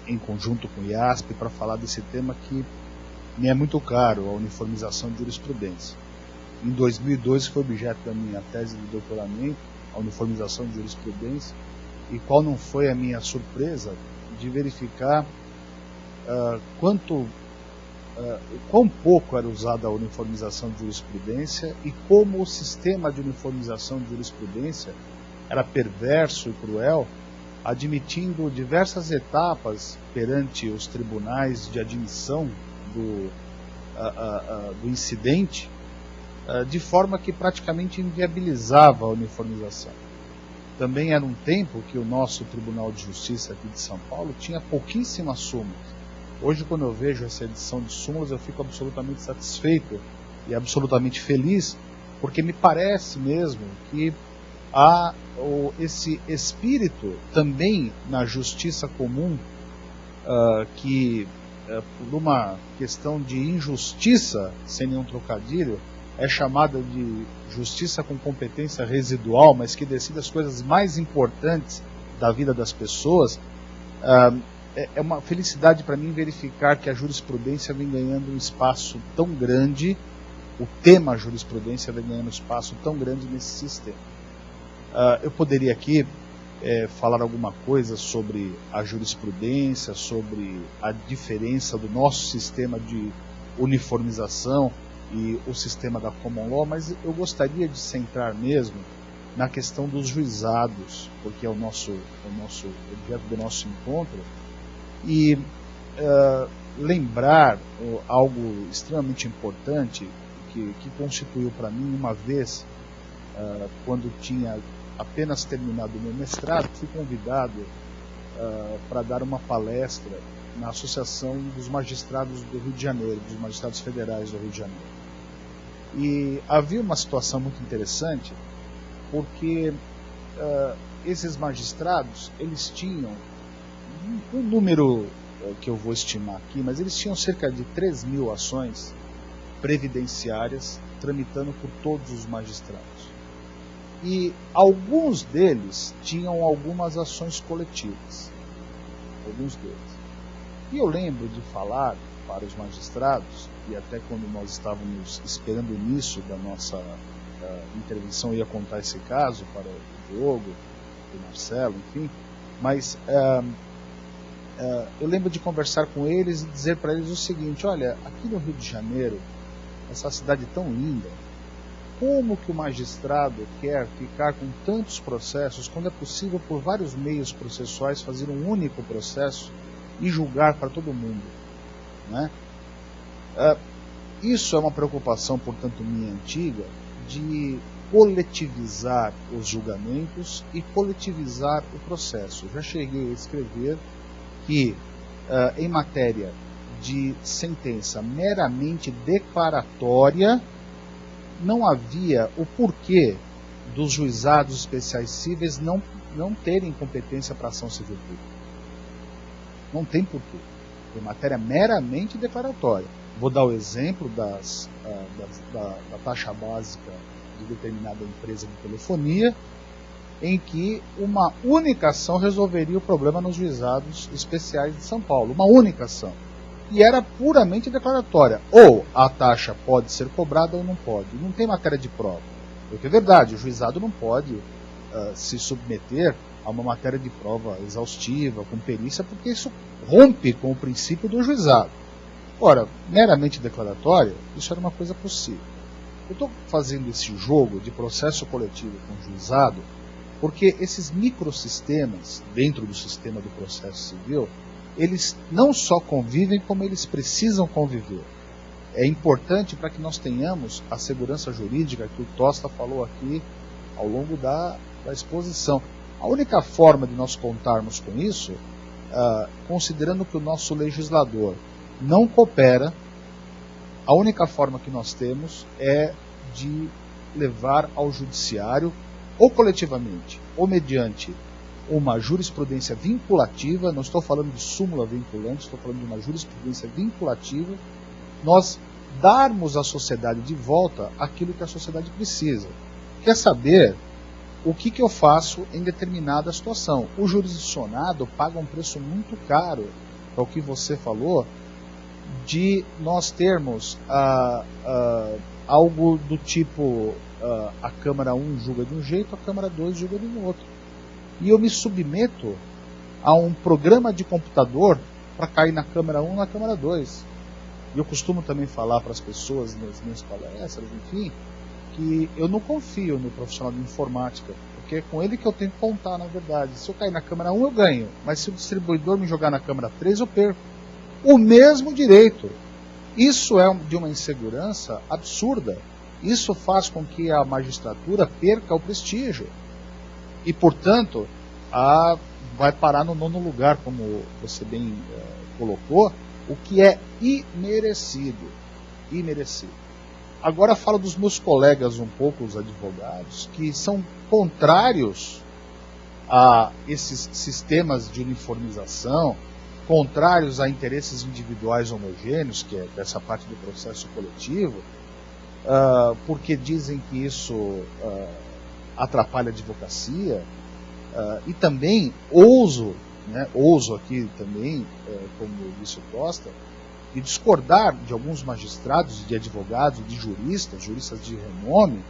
em conjunto com o IASP, para falar desse tema que me é muito caro, a uniformização de jurisprudência. Em 2002 foi objeto da minha tese de doutoramento, a uniformização de jurisprudência, e qual não foi a minha surpresa de verificar quão pouco era usada a uniformização de jurisprudência e como o sistema de uniformização de jurisprudência era perverso e cruel, admitindo diversas etapas perante os tribunais de admissão do incidente, de forma que praticamente inviabilizava a uniformização. Também era um tempo que o nosso Tribunal de Justiça aqui de São Paulo tinha pouquíssimas súmulas. Hoje, quando eu vejo essa edição de súmulas, eu fico absolutamente satisfeito e absolutamente feliz, porque me parece mesmo que há esse espírito também na justiça comum, que por uma questão de injustiça, sem nenhum trocadilho, é chamada de justiça com competência residual, mas que decide as coisas mais importantes da vida das pessoas. É uma felicidade para mim verificar que a jurisprudência vem ganhando um espaço tão grande, o tema jurisprudência vem ganhando um espaço tão grande nesse sistema. Eu poderia aqui falar alguma coisa sobre a jurisprudência, sobre a diferença do nosso sistema de uniformização e o sistema da common law, mas eu gostaria de centrar mesmo na questão dos juizados, porque é o objeto do nosso encontro, e lembrar algo extremamente importante que constituiu para mim uma vez, quando tinha apenas terminado o meu mestrado, fui convidado para dar uma palestra na Associação dos Magistrados do Rio de Janeiro, dos Magistrados Federais do Rio de Janeiro. E havia uma situação muito interessante, porque esses magistrados, eles tinham um número que eu vou estimar aqui, mas eles tinham cerca de 3.000 ações previdenciárias tramitando por todos os magistrados. E alguns deles tinham algumas ações coletivas. Alguns deles. E eu lembro de falar para os magistrados, e até quando nós estávamos esperando o início da nossa intervenção, eu ia contar esse caso para o Diogo, o Marcelo, enfim, mas eu lembro de conversar com eles e dizer para eles o seguinte: olha, aqui no Rio de Janeiro, essa cidade tão linda, como que o magistrado quer ficar com tantos processos quando é possível por vários meios processuais fazer um único processo e julgar para todo mundo, né? Isso é uma preocupação, portanto, minha antiga, de coletivizar os julgamentos e coletivizar o processo. Já cheguei a escrever que, em matéria de sentença meramente declaratória, não havia o porquê dos juizados especiais cíveis não terem competência para ação civil pública. Não tem porquê. Em matéria meramente declaratória. Vou dar o exemplo da taxa básica de determinada empresa de telefonia, em que uma única ação resolveria o problema nos juizados especiais de São Paulo. Uma única ação. E era puramente declaratória. Ou a taxa pode ser cobrada ou não pode. Não tem matéria de prova. Porque é verdade, o juizado não pode se submeter a uma matéria de prova exaustiva, com perícia, porque isso rompe com o princípio do juizado. Ora, meramente declaratória, isso era uma coisa possível. Eu estou fazendo esse jogo de processo coletivo com o juizado porque esses microsistemas dentro do sistema do processo civil, eles não só convivem, como eles precisam conviver. É importante para que nós tenhamos a segurança jurídica que o Tosta falou aqui ao longo da exposição. A única forma de nós contarmos com isso, considerando que o nosso legislador não coopera, a única forma que nós temos é de levar ao judiciário, ou coletivamente, ou mediante uma jurisprudência vinculativa, não estou falando de súmula vinculante, estou falando de uma jurisprudência vinculativa, nós darmos à sociedade de volta aquilo que a sociedade precisa. Quer saber o que eu faço em determinada situação? O jurisdicionado paga um preço muito caro, para o que você falou, de nós termos algo do tipo a Câmara 1 julga de um jeito, a Câmara 2 julga de um outro. E eu me submeto a um programa de computador para cair na Câmara 1 e na Câmara 2. E eu costumo também falar para as pessoas nas minhas palestras, enfim, que eu não confio no profissional de informática, porque é com ele que eu tenho que contar, na verdade. Se eu cair na Câmara 1, eu ganho, mas se o distribuidor me jogar na Câmara 3, eu perco. O mesmo direito. Isso é de uma insegurança absurda. Isso faz com que a magistratura perca o prestígio. E, portanto, vai parar no 9º lugar, como você bem colocou, o que é imerecido. Imerecido. Agora falo dos meus colegas um pouco, os advogados, que são contrários a esses sistemas de uniformização, contrários a interesses individuais homogêneos, que é dessa parte do processo coletivo, porque dizem que isso atrapalha a advocacia, e também ouso aqui também, como disse o Costa, de discordar de alguns magistrados, de advogados, de juristas de renome,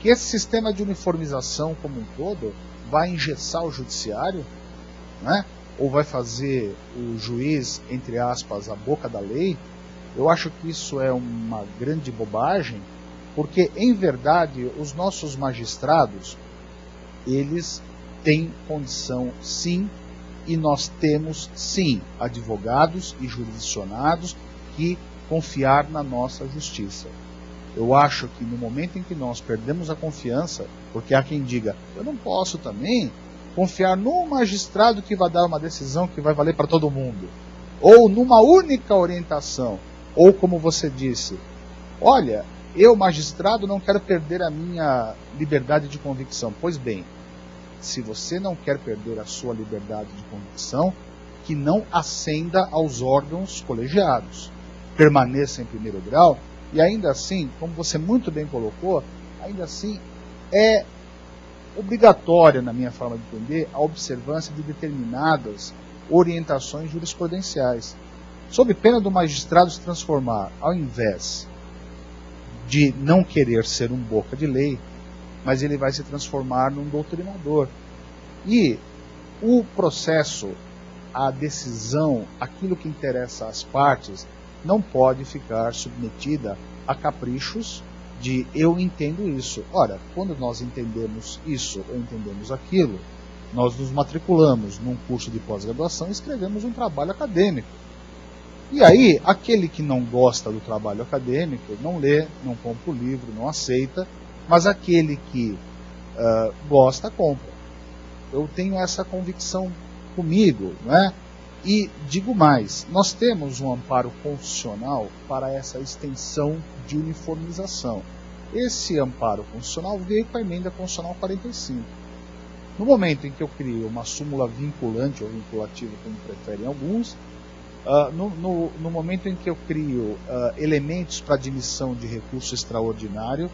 que esse sistema de uniformização como um todo vai engessar o judiciário, né? Ou vai fazer o juiz, entre aspas, a boca da lei. Eu acho que isso é uma grande bobagem, porque, em verdade, os nossos magistrados, eles têm condição, sim, e nós temos, sim, advogados e jurisdicionados que confiar na nossa justiça. Eu acho que no momento em que nós perdemos a confiança, porque há quem diga, eu não posso também confiar num magistrado que vai dar uma decisão que vai valer para todo mundo, ou numa única orientação, ou como você disse, olha, eu, magistrado, não quero perder a minha liberdade de convicção. Pois bem, se você não quer perder a sua liberdade de convicção, que não ascenda aos órgãos colegiados, permaneça em primeiro grau E ainda assim, como você muito bem colocou, ainda assim é obrigatória, na minha forma de entender, a observância de determinadas orientações jurisprudenciais, sob pena do magistrado se transformar, ao invés de não querer ser um boca de lei, mas ele vai se transformar num doutrinador. E o processo, a decisão, aquilo que interessa às partes, não pode ficar submetida a caprichos de eu entendo isso. Ora, quando nós entendemos isso ou entendemos aquilo, nós nos matriculamos num curso de pós-graduação e escrevemos um trabalho acadêmico. E aí, aquele que não gosta do trabalho acadêmico, não lê, não compra o livro, não aceita, mas aquele que gosta, compra. Eu tenho essa convicção comigo, não é? E digo mais, nós temos um amparo constitucional para essa extensão de uniformização. Esse amparo constitucional veio com a emenda constitucional 45. No momento em que eu crio uma súmula vinculante ou vinculativa, como preferem alguns, no momento em que eu crio elementos para admissão de recurso extraordinário,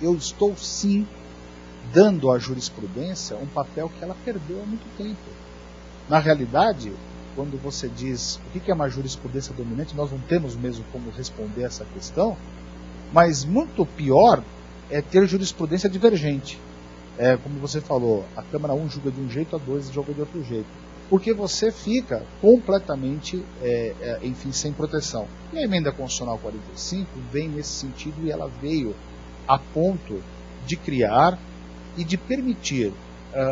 eu estou sim dando à jurisprudência um papel que ela perdeu há muito tempo. Na realidade, quando você diz o que é uma jurisprudência dominante, nós não temos mesmo como responder essa questão, mas muito pior é ter jurisprudência divergente. Como você falou, a Câmara 1 julga de um jeito, a 2 julga de outro jeito. Porque você fica completamente, enfim, sem proteção. E a emenda constitucional 45 vem nesse sentido e ela veio a ponto de criar e de permitir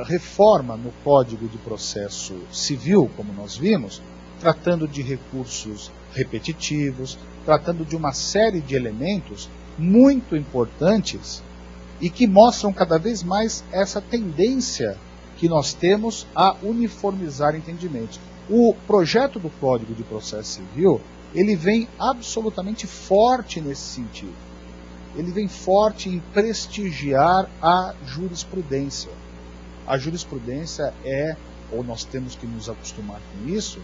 reforma no Código de Processo Civil, como nós vimos, tratando de recursos repetitivos, tratando de uma série de elementos muito importantes e que mostram cada vez mais essa tendência que nós temos a uniformizar entendimentos. O projeto do Código de Processo Civil, ele vem absolutamente forte nesse sentido. Ele vem forte em prestigiar a jurisprudência. A jurisprudência é, ou nós temos que nos acostumar com isso,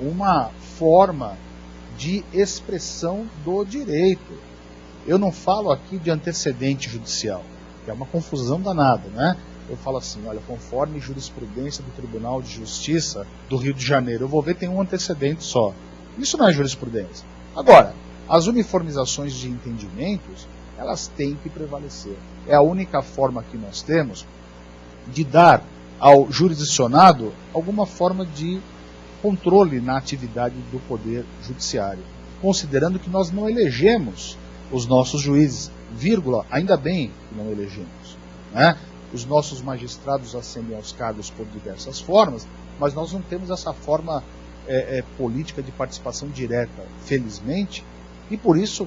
uma forma de expressão do direito. Eu não falo aqui de antecedente judicial, que é uma confusão danada, né? Eu falo assim, olha, conforme jurisprudência do Tribunal de Justiça do Rio de Janeiro, eu vou ver tem um antecedente só. Isso não é jurisprudência. Agora, as uniformizações de entendimentos, elas têm que prevalecer. É a única forma que nós temos de dar ao jurisdicionado alguma forma de controle na atividade do Poder Judiciário, considerando que nós não elegemos os nossos juízes, vírgula, ainda bem que não elegemos, né? Os nossos magistrados ascendem aos cargos por diversas formas, mas nós não temos essa forma política de participação direta, felizmente, e por isso,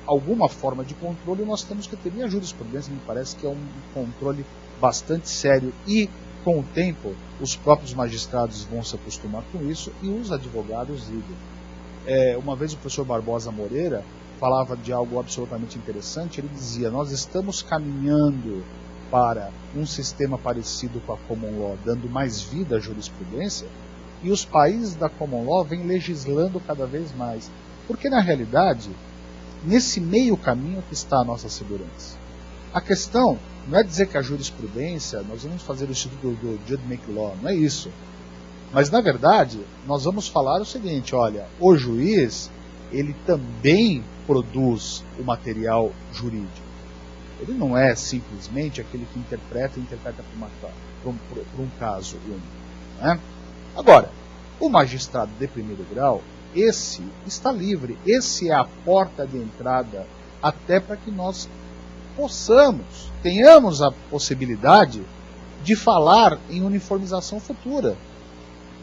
alguma forma de controle nós temos que ter. E a jurisprudência me parece que é um controle bastante sério e, com o tempo, os próprios magistrados vão se acostumar com isso e os advogados idem. Uma vez o professor Barbosa Moreira falava de algo absolutamente interessante, ele dizia, nós estamos caminhando para um sistema parecido com a Common Law, dando mais vida à jurisprudência, e os países da Common Law vêm legislando cada vez mais. Porque, na realidade, nesse meio caminho que está a nossa segurança. A questão não é dizer que a jurisprudência, nós vamos fazer o estudo do Judge Make Law, não é isso. Mas, na verdade, nós vamos falar o seguinte, olha, o juiz, ele também produz o material jurídico. Ele não é simplesmente aquele que interpreta por um caso único. Né? Agora, o magistrado de primeiro grau, esse está livre, esse é a porta de entrada até para que nós tenhamos a possibilidade de falar em uniformização futura.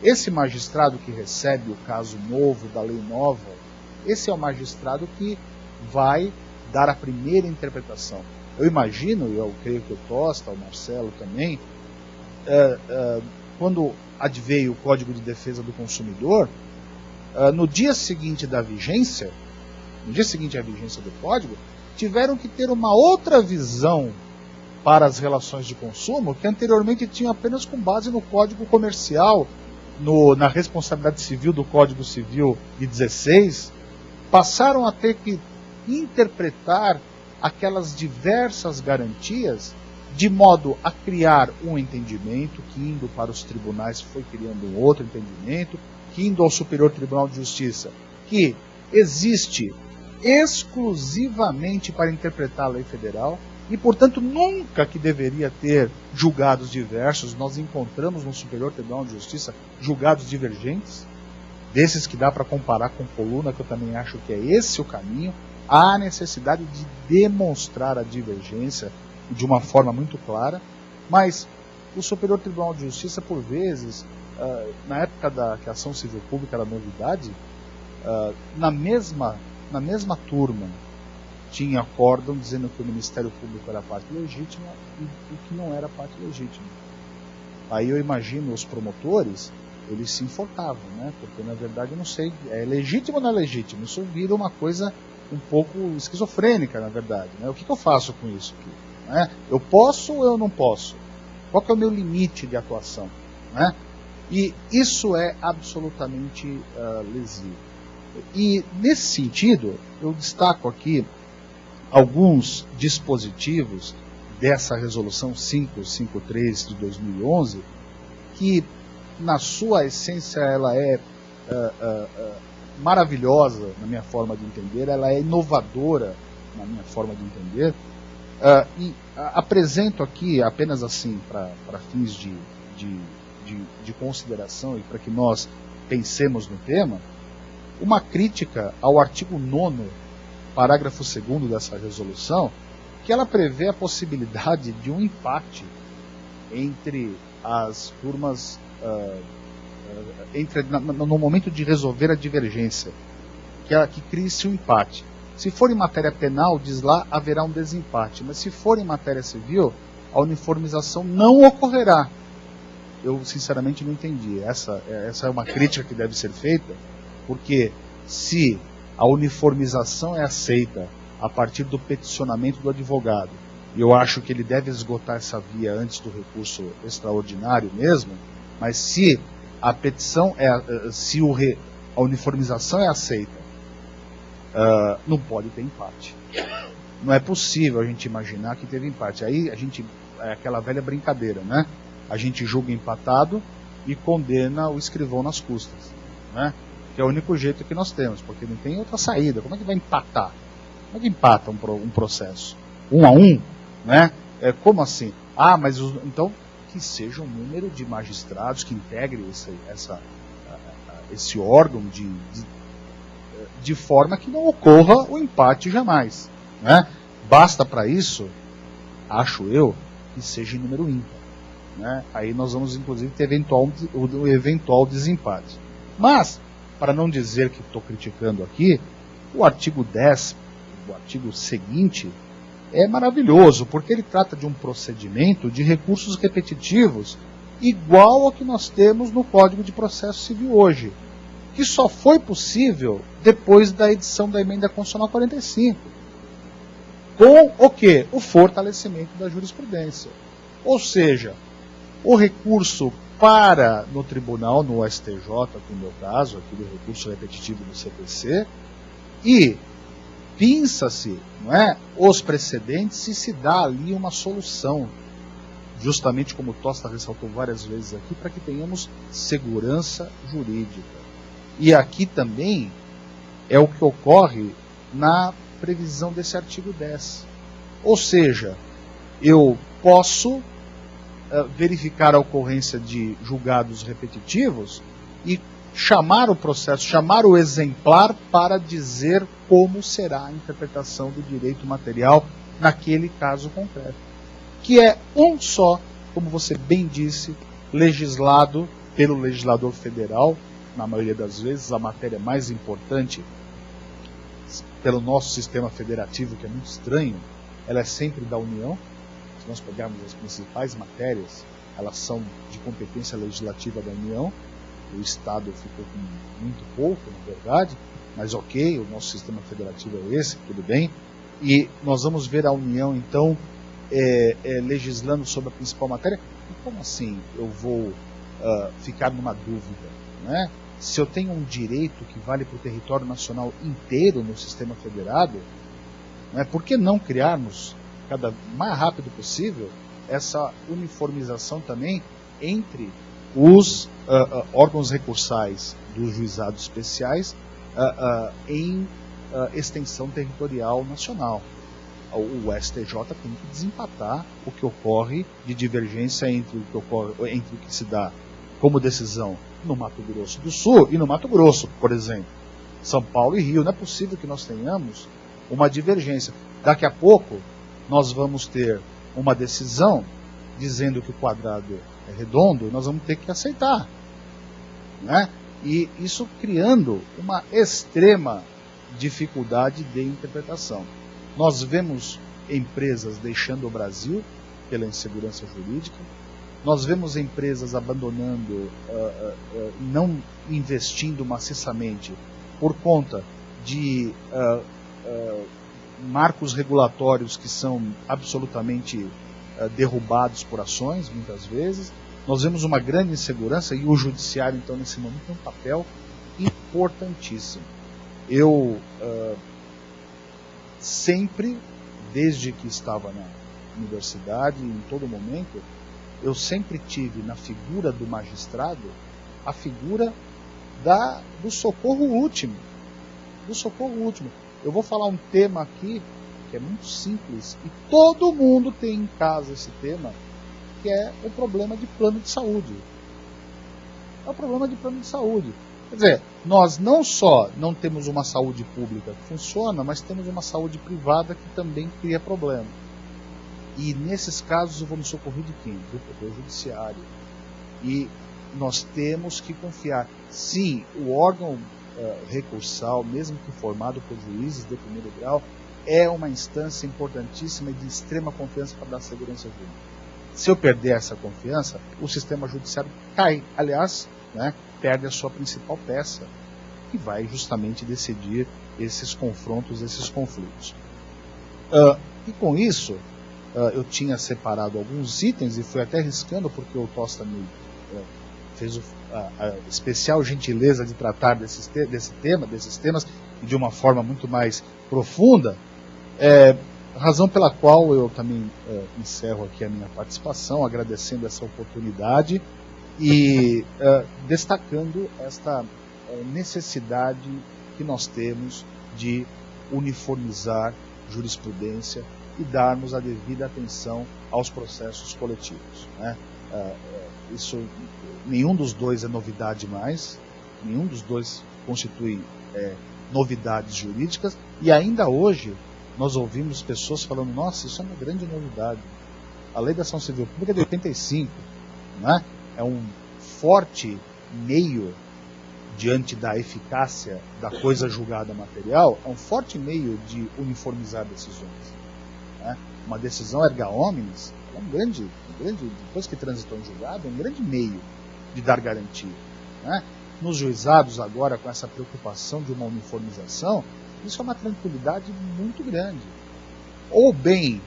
Esse magistrado que recebe o caso novo, da lei nova, esse é o magistrado que vai dar a primeira interpretação. Eu imagino, e eu creio que o Tosta, o Marcelo também, quando adveio o Código de Defesa do Consumidor, no dia seguinte à vigência do Código, tiveram que ter uma outra visão para as relações de consumo, que anteriormente tinham apenas com base no Código Comercial, na responsabilidade civil do Código Civil de 16, passaram a ter que interpretar aquelas diversas garantias de modo a criar um entendimento que, indo para os tribunais, foi criando um outro entendimento, que indo ao Superior Tribunal de Justiça, que existe exclusivamente para interpretar a lei federal e, portanto, nunca que deveria ter julgados diversos. Nós encontramos no Superior Tribunal de Justiça julgados divergentes, desses que dá para comparar com coluna, que eu também acho que é esse o caminho. Há necessidade de demonstrar a divergência de uma forma muito clara, mas o Superior Tribunal de Justiça, por vezes, na época que a ação civil pública era novidade, na mesma turma tinha acórdão dizendo que o Ministério Público era parte legítima e que não era parte legítima. Aí eu imagino os promotores, eles se enforcavam, né? Porque na verdade eu não sei, é legítimo ou não é legítimo? Isso vira uma coisa um pouco esquizofrênica, na verdade, né? O que eu faço com isso aqui? Né? Eu posso ou eu não posso? Qual que é o meu limite de atuação? Né? E isso é absolutamente lesivo. E nesse sentido, eu destaco aqui alguns dispositivos dessa resolução 553 de 2011, que na sua essência ela é maravilhosa na minha forma de entender, ela é inovadora na minha forma de entender, e apresento aqui apenas assim para fins de consideração e para que nós pensemos no tema, uma crítica ao artigo 9º, parágrafo 2º dessa resolução, que ela prevê a possibilidade de um empate entre as turmas, no momento de resolver a divergência, que crie-se um empate. Se for em matéria penal, diz lá, haverá um desempate, mas se for em matéria civil, a uniformização não ocorrerá. Eu sinceramente não entendi. Essa é uma crítica que deve ser feita, porque se a uniformização é aceita a partir do peticionamento do advogado, e eu acho que ele deve esgotar essa via antes do recurso extraordinário mesmo, mas se a petição a uniformização é aceita, não pode ter empate. Não é possível a gente imaginar que teve empate. Aí é aquela velha brincadeira, né? A gente julga empatado e condena o escrivão nas custas, né? Que é o único jeito que nós temos, porque não tem outra saída. Como é que vai empatar? Como é que empata um processo? 1 a 1, né? Como assim? Mas então que seja um número de magistrados que integre esse órgão de forma que não ocorra o empate jamais, né? Basta para isso, acho eu, que seja em número ímpar, né? Aí nós vamos inclusive ter o eventual desempate. Mas, para não dizer que estou criticando aqui, o artigo 10, o artigo seguinte, é maravilhoso, porque ele trata de um procedimento de recursos repetitivos igual ao que nós temos no Código de Processo Civil hoje, que só foi possível depois da edição da Emenda Constitucional 45. Com o quê? O fortalecimento da jurisprudência. Ou seja, o recurso para no tribunal, no STJ, no meu caso, aqui do recurso repetitivo do CPC, e pinça-se, não é, os precedentes e se dá ali uma solução, justamente como o Tosta ressaltou várias vezes aqui, para que tenhamos segurança jurídica. E aqui também é o que ocorre na previsão desse artigo 10. Ou seja, eu posso verificar a ocorrência de julgados repetitivos e chamar o processo, chamar o exemplar para dizer como será a interpretação do direito material naquele caso concreto. Que é um só, como você bem disse, legislado pelo legislador federal, na maioria das vezes, a matéria mais importante pelo nosso sistema federativo, que é muito estranho, ela é sempre da União. Se nós pegarmos as principais matérias, elas são de competência legislativa da União. O Estado ficou com muito pouco, na verdade, mas ok, o nosso sistema federativo é esse, tudo bem. E nós vamos ver a União, então, legislando sobre a principal matéria. E como assim eu vou ficar numa dúvida, né? Se eu tenho um direito que vale para o território nacional inteiro no sistema federado, Né? Por que não criarmos, cada mais rápido possível, essa uniformização também entre os órgãos recursais dos juizados especiais em extensão territorial nacional? O STJ tem que desempatar o que ocorre de divergência entre o que se dá como decisão no Mato Grosso do Sul e no Mato Grosso, por exemplo. São Paulo e Rio. Não é possível que nós tenhamos uma divergência. Daqui a pouco nós vamos ter uma decisão dizendo que o quadrado é redondo, nós vamos ter que aceitar. Né? E isso criando uma extrema dificuldade de interpretação. Nós vemos empresas deixando o Brasil pela insegurança jurídica, nós vemos empresas abandonando, não investindo maciçamente por conta de marcos regulatórios que são absolutamente derrubados por ações, muitas vezes. Nós vemos uma grande insegurança e o judiciário, então, nesse momento, tem um papel importantíssimo. Eu sempre, desde que estava na universidade, em todo momento, eu sempre tive na figura do magistrado a figura do socorro último. Do socorro último. Eu vou falar um tema aqui que é muito simples e todo mundo tem em casa esse tema, que é o problema de plano de saúde. É o problema de plano de saúde. Quer dizer, nós não só não temos uma saúde pública que funciona, mas temos uma saúde privada que também cria problema. E nesses casos eu vou me socorrer de quem? Do Poder Judiciário. E nós temos que confiar. Sim, o órgão recursal, mesmo que formado por juízes de primeiro grau, é uma instância importantíssima e de extrema confiança para dar segurança jurídica. Se eu perder essa confiança, o sistema judiciário cai. Aliás, né, perde a sua principal peça, que vai justamente decidir esses confrontos, esses conflitos. E com isso, eu tinha separado alguns itens e fui até riscando, porque o Tosta me fez a especial gentileza de tratar desses temas, e de uma forma muito mais profunda, razão pela qual eu também encerro aqui a minha participação, agradecendo essa oportunidade e destacando esta necessidade que nós temos de uniformizar jurisprudência e darmos a devida atenção aos processos coletivos. Né? Nenhum dos dois é novidade mais, nenhum dos dois constitui novidades jurídicas, e ainda hoje nós ouvimos pessoas falando: nossa, isso é uma grande novidade. A Lei da Ação Civil Pública é de 85, né? É um forte meio, diante da eficácia da coisa julgada material, é um forte meio de uniformizar decisões. Né? Uma decisão erga omnes é um grande, depois que transitou em julgado, é um grande meio de dar garantia. Né? Nos juizados agora, com essa preocupação de uma uniformização, isso é uma tranquilidade muito grande. Ou bem,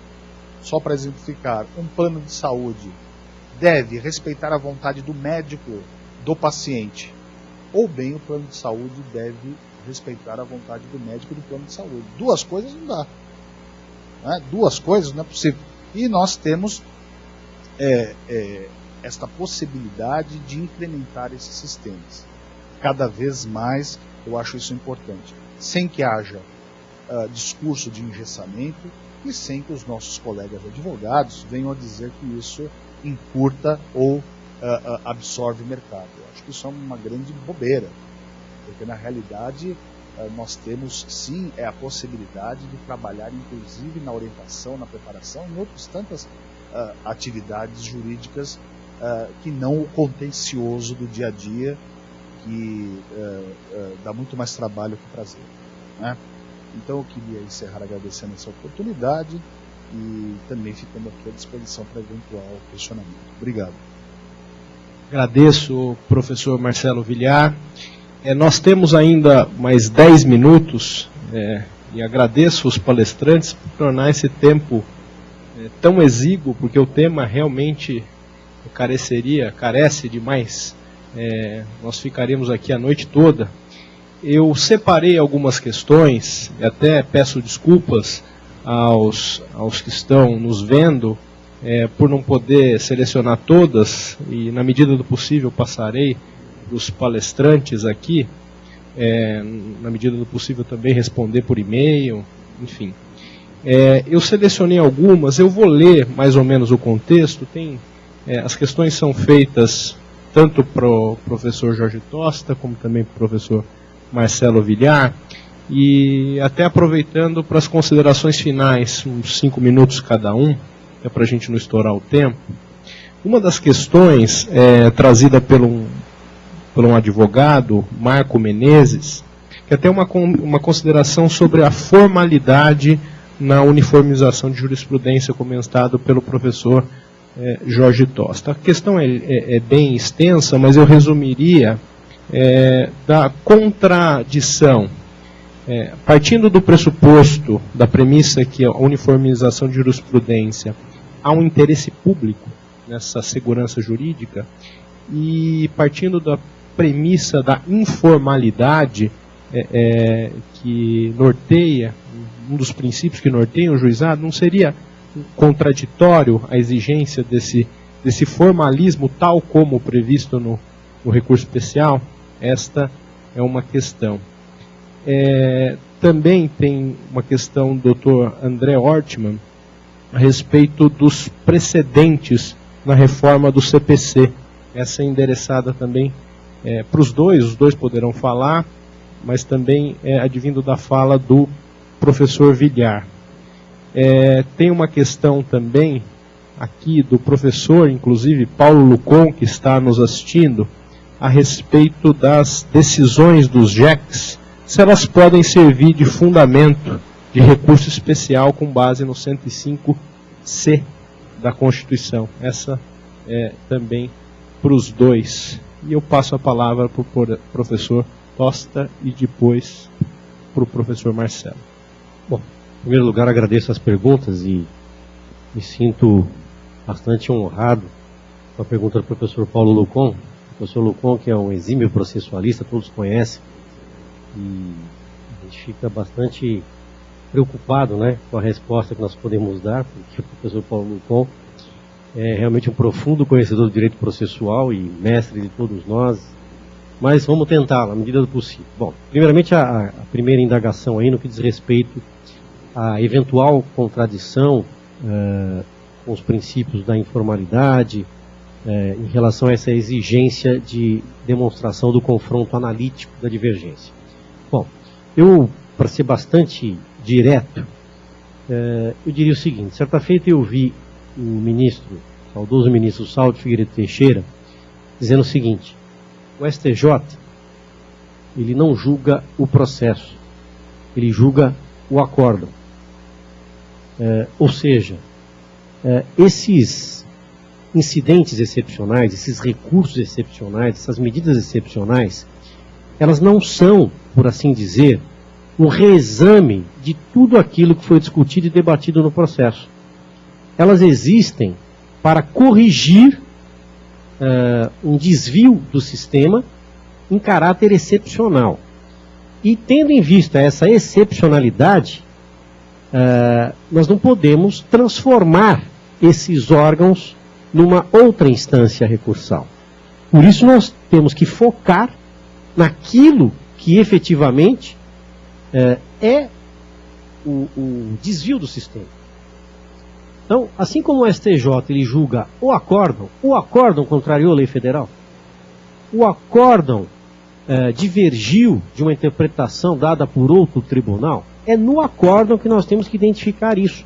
só para exemplificar, um plano de saúde deve respeitar a vontade do médico do paciente, ou bem o plano de saúde deve respeitar a vontade do médico do plano de saúde. Duas coisas não dá. Né? Duas coisas não é possível. E nós temos esta possibilidade de implementar esses sistemas. Cada vez mais eu acho isso importante. Sem que haja discurso de engessamento e sem que os nossos colegas advogados venham a dizer que isso encurta ou absorve o mercado. Eu acho que isso é uma grande bobeira, porque na realidade nós temos sim a possibilidade de trabalhar inclusive na orientação, na preparação, em outras tantas atividades jurídicas que não o contencioso do dia a dia, que dá muito mais trabalho que prazer. Né? Então eu queria encerrar agradecendo essa oportunidade e também ficando aqui à disposição para eventual questionamento. Obrigado. Agradeço, professor Marcelo Villar. Nós temos ainda mais 10 minutos e agradeço os palestrantes por tornar esse tempo tão exíguo, porque o tema realmente carece de mais. Nós ficaremos aqui a noite toda. Eu separei algumas questões e até peço desculpas aos que estão nos vendo, por não poder selecionar todas, e na medida do possível passarei os palestrantes aqui, na medida do possível também responder por e-mail, enfim. Eu selecionei algumas, eu vou ler mais ou menos o contexto. As questões são feitas tanto para o professor Jorge Tosta, como também para o professor Marcelo Villar, e até aproveitando para as considerações finais, uns 5 minutos cada um, para a gente não estourar o tempo. Uma das questões trazida por um advogado, Marco Menezes, que até uma consideração sobre a formalidade na uniformização de jurisprudência comentado pelo professor Jorge Tosta. A questão é bem extensa, mas eu resumiria da contradição. Partindo do pressuposto, da premissa que a uniformização de jurisprudência há um interesse público nessa segurança jurídica, e partindo da premissa da informalidade que norteia, um dos princípios que norteiam o juizado, não seria contraditório a exigência desse formalismo tal como previsto no recurso especial? Esta é uma questão. Também tem uma questão do Dr. André Ortmann a respeito dos precedentes na reforma do CPC. Essa é endereçada também para os dois poderão falar, mas também advindo da fala do professor Villar. Tem uma questão também aqui do professor, inclusive Paulo Lucon, que está nos assistindo, a respeito das decisões dos JECs, se elas podem servir de fundamento de recurso especial com base no 105C da Constituição. Essa também para os dois. E eu passo a palavra para o professor Tosta e depois para o professor Marcelo. Bom, em primeiro lugar agradeço as perguntas e me sinto bastante honrado com a pergunta do professor Paulo Lucon. O professor Lucon, que é um exímio processualista, todos conhecem, e a gente fica bastante preocupado, né, com a resposta que nós podemos dar, porque o professor Paulo Lucon é realmente um profundo conhecedor do direito processual e mestre de todos nós, mas vamos tentar, na medida do possível. Bom, primeiramente a primeira indagação aí no que diz respeito à eventual contradição com os princípios da informalidade em relação a essa exigência de demonstração do confronto analítico da divergência. Bom, para ser bastante direto, eu diria o seguinte: certa feita eu vi o saudoso ministro Saulo de Figueiredo Teixeira, dizendo o seguinte: o STJ, ele não julga o processo, ele julga o acórdão. Ou seja, esses incidentes excepcionais, esses recursos excepcionais, essas medidas excepcionais, elas não são, por assim dizer, um reexame de tudo aquilo que foi discutido e debatido no processo. Elas existem para corrigir um desvio do sistema em caráter excepcional. E tendo em vista essa excepcionalidade, nós não podemos transformar esses órgãos numa outra instância recursal. Por isso nós temos que focar naquilo que efetivamente é o desvio do sistema. Então, assim como o STJ ele julga o acórdão contrariou a lei federal, o acórdão divergiu de uma interpretação dada por outro tribunal, é no acórdão que nós temos que identificar isso.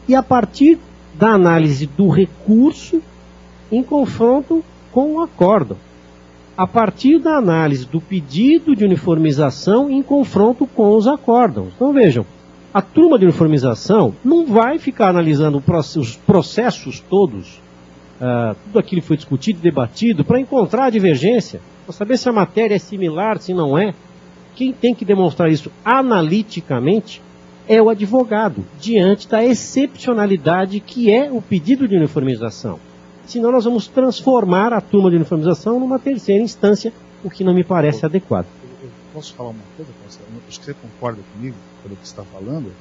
E a partir da análise do recurso em confronto com o acórdão. A partir da análise do pedido de uniformização em confronto com os acórdãos. Então vejam, a turma de uniformização não vai ficar analisando os processos todos, tudo aquilo que foi discutido e debatido, para encontrar a divergência, para saber se a matéria é similar, se não é. Quem tem que demonstrar isso analiticamente é o advogado, diante da excepcionalidade que é o pedido de uniformização. Senão nós vamos transformar a turma de uniformização numa terceira instância, o que não me parece adequado. Eu posso falar uma coisa, Marcelo? Acho que você concorda comigo pelo que você está falando.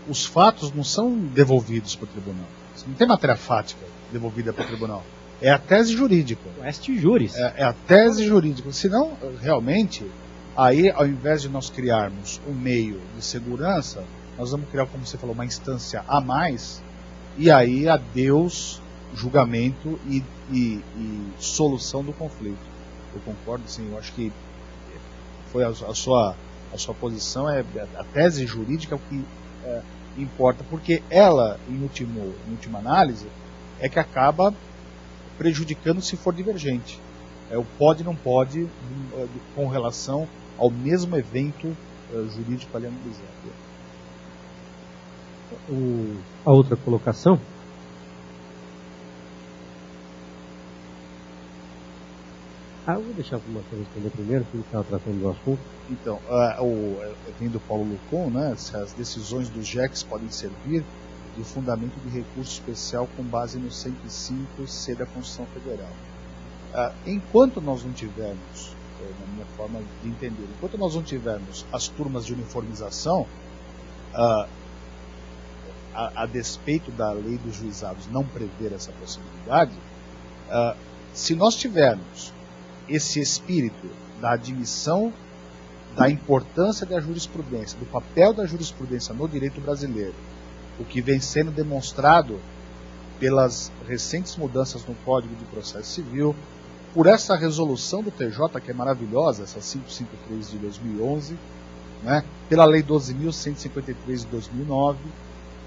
os fatos não são devolvidos para o tribunal. Você não tem matéria fática devolvida para o tribunal. É a tese jurídica. Est juris. É a tese jurídica. Senão, realmente, aí, ao invés de nós criarmos um meio de segurança, nós vamos criar, como você falou, uma instância a mais, e aí adeus julgamento e solução do conflito. Eu concordo, sim, eu acho que foi a sua posição, a tese jurídica é o que importa, porque ela, em última análise, é que acaba prejudicando se for divergente. O pode e não pode com relação ao mesmo evento jurídico ali analisado. A outra colocação. Eu vou deixar o Marcelo responder primeiro, porque ele estava tratando do assunto. Então, vem do Paulo Lucon, né, se as decisões dos JECs podem servir de fundamento de recurso especial com base no 105C da Constituição Federal. Enquanto nós não tivermos, na minha forma de entender, enquanto nós não tivermos as turmas de uniformização, a despeito da lei dos juizados não prever essa possibilidade, se nós tivermos esse espírito da admissão da importância da jurisprudência, do papel da jurisprudência no direito brasileiro, o que vem sendo demonstrado pelas recentes mudanças no Código de Processo Civil, por essa resolução do TJ, que é maravilhosa, essa 553 de 2011, né, pela Lei 12.153 de 2009.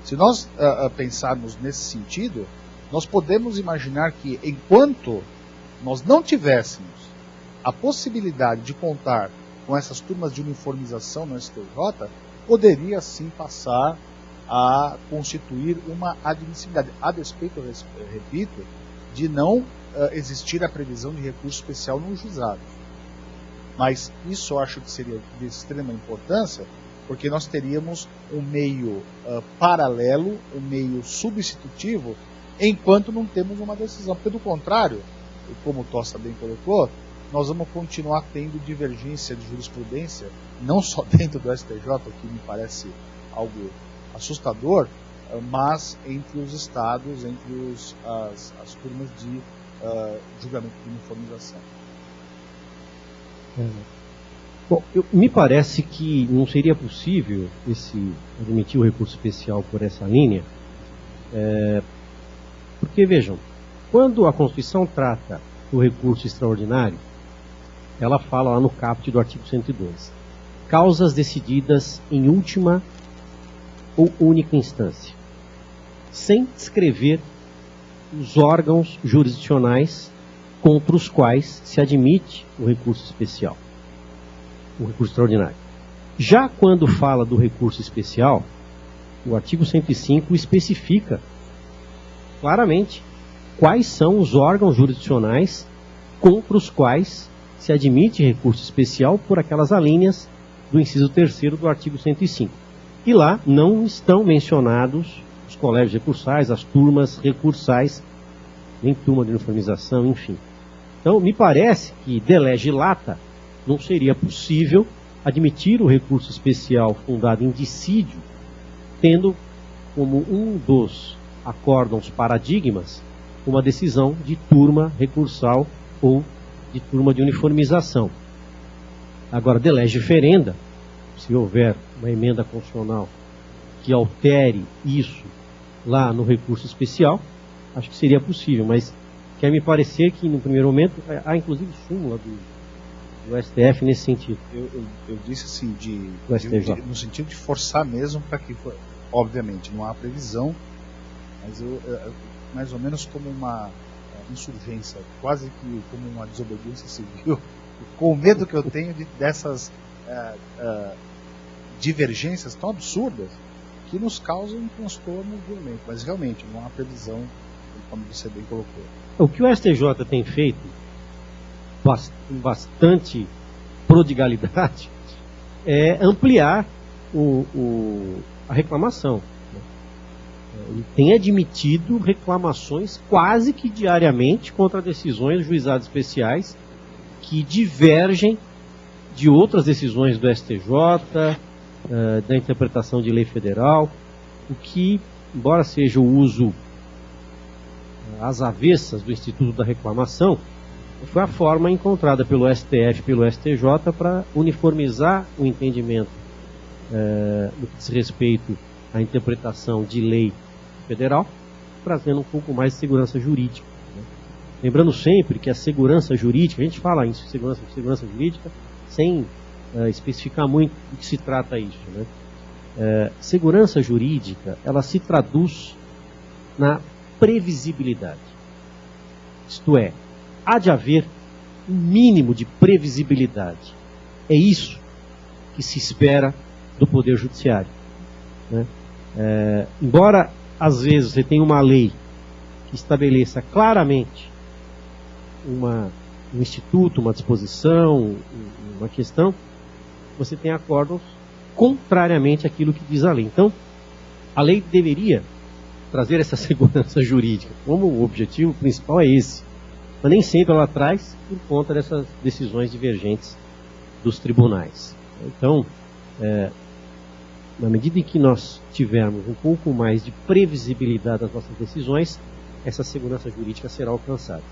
Se nós pensarmos nesse sentido, nós podemos imaginar que, enquanto nós não tivéssemos a possibilidade de contar com essas turmas de uniformização no STJ, poderia sim passar a constituir uma admissibilidade, a despeito, repito, de não existir a previsão de recurso especial nos juizados. Mas isso eu acho que seria de extrema importância, porque nós teríamos um meio paralelo, um meio substitutivo, enquanto não temos uma decisão. Porque, do contrário, como o Tosta bem colocou, nós vamos continuar tendo divergência de jurisprudência, não só dentro do STJ, o que me parece algo assustador, mas entre os estados, entre as turmas de julgamento de uniformização. Bom, me parece que não seria possível admitir o recurso especial por essa linha, porque, vejam, quando a Constituição trata do recurso extraordinário, ela fala lá no caput do artigo 112, causas decididas em última ou única instância, sem descrever os órgãos jurisdicionais contra os quais se admite o recurso especial, o recurso extraordinário. Já quando fala do recurso especial, o artigo 105 especifica claramente quais são os órgãos jurisdicionais contra os quais se admite recurso especial por aquelas alíneas do inciso 3º do artigo 105. E lá não estão mencionados os colégios recursais, as turmas recursais, nem turma de uniformização, enfim. Então, me parece que de lege lata não seria possível admitir o recurso especial fundado em dissídio, tendo como um dos acórdãos paradigmas uma decisão de turma recursal ou de turma de uniformização. Agora, de lege ferenda, se houver uma emenda constitucional que altere isso lá no recurso especial, acho que seria possível, mas quer me parecer que no primeiro momento há inclusive súmula do STF nesse sentido. Eu disse assim, no sentido de forçar mesmo para que, obviamente, não há previsão, mas mais ou menos como uma insurgência, quase que como uma desobediência civil, com o medo que eu tenho dessas divergências tão absurdas que nos causam um transtorno violento. Mas realmente não há previsão, como você bem colocou. O que o STJ tem feito com bastante prodigalidade é ampliar a reclamação. Ele tem admitido reclamações quase que diariamente contra decisões de juizados especiais que divergem de outras decisões do STJ, da interpretação de lei federal, o que, embora seja o uso às avessas do Instituto da Reclamação, foi a forma encontrada pelo STF e pelo STJ para uniformizar o entendimento no que diz respeito à interpretação de lei federal, trazendo um pouco mais de segurança jurídica. Né? Lembrando sempre que a segurança jurídica, a gente fala em segurança jurídica sem especificar muito do que se trata isso. Né? Segurança jurídica, ela se traduz na previsibilidade. Isto é, há de haver um mínimo de previsibilidade. É isso que se espera do Poder Judiciário. Né? Embora, às vezes, você tenha uma lei que estabeleça claramente um instituto, uma disposição, uma questão, você tem acórdãos contrariamente àquilo que diz a lei. Então, a lei deveria trazer essa segurança jurídica. Como o objetivo principal é esse. Mas nem sempre ela traz por conta dessas decisões divergentes dos tribunais. Então, na medida em que nós tivermos um pouco mais de previsibilidade das nossas decisões, essa segurança jurídica será alcançada.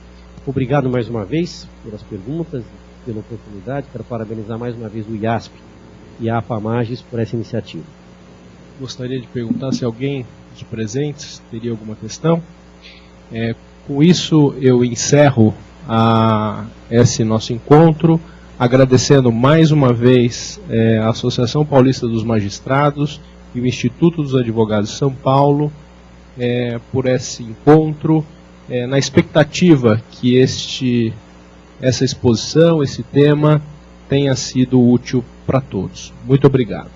Obrigado mais uma vez pelas perguntas, pela oportunidade. Quero parabenizar mais uma vez o IASP e a APAMAGES por essa iniciativa. Gostaria de perguntar se alguém dos presentes teria alguma questão. Com isso, eu encerro esse nosso encontro, agradecendo mais uma vez a Associação Paulista dos Magistrados e o Instituto dos Advogados de São Paulo por esse encontro, na expectativa que essa exposição, esse tema, tenha sido útil para todos. Muito obrigado.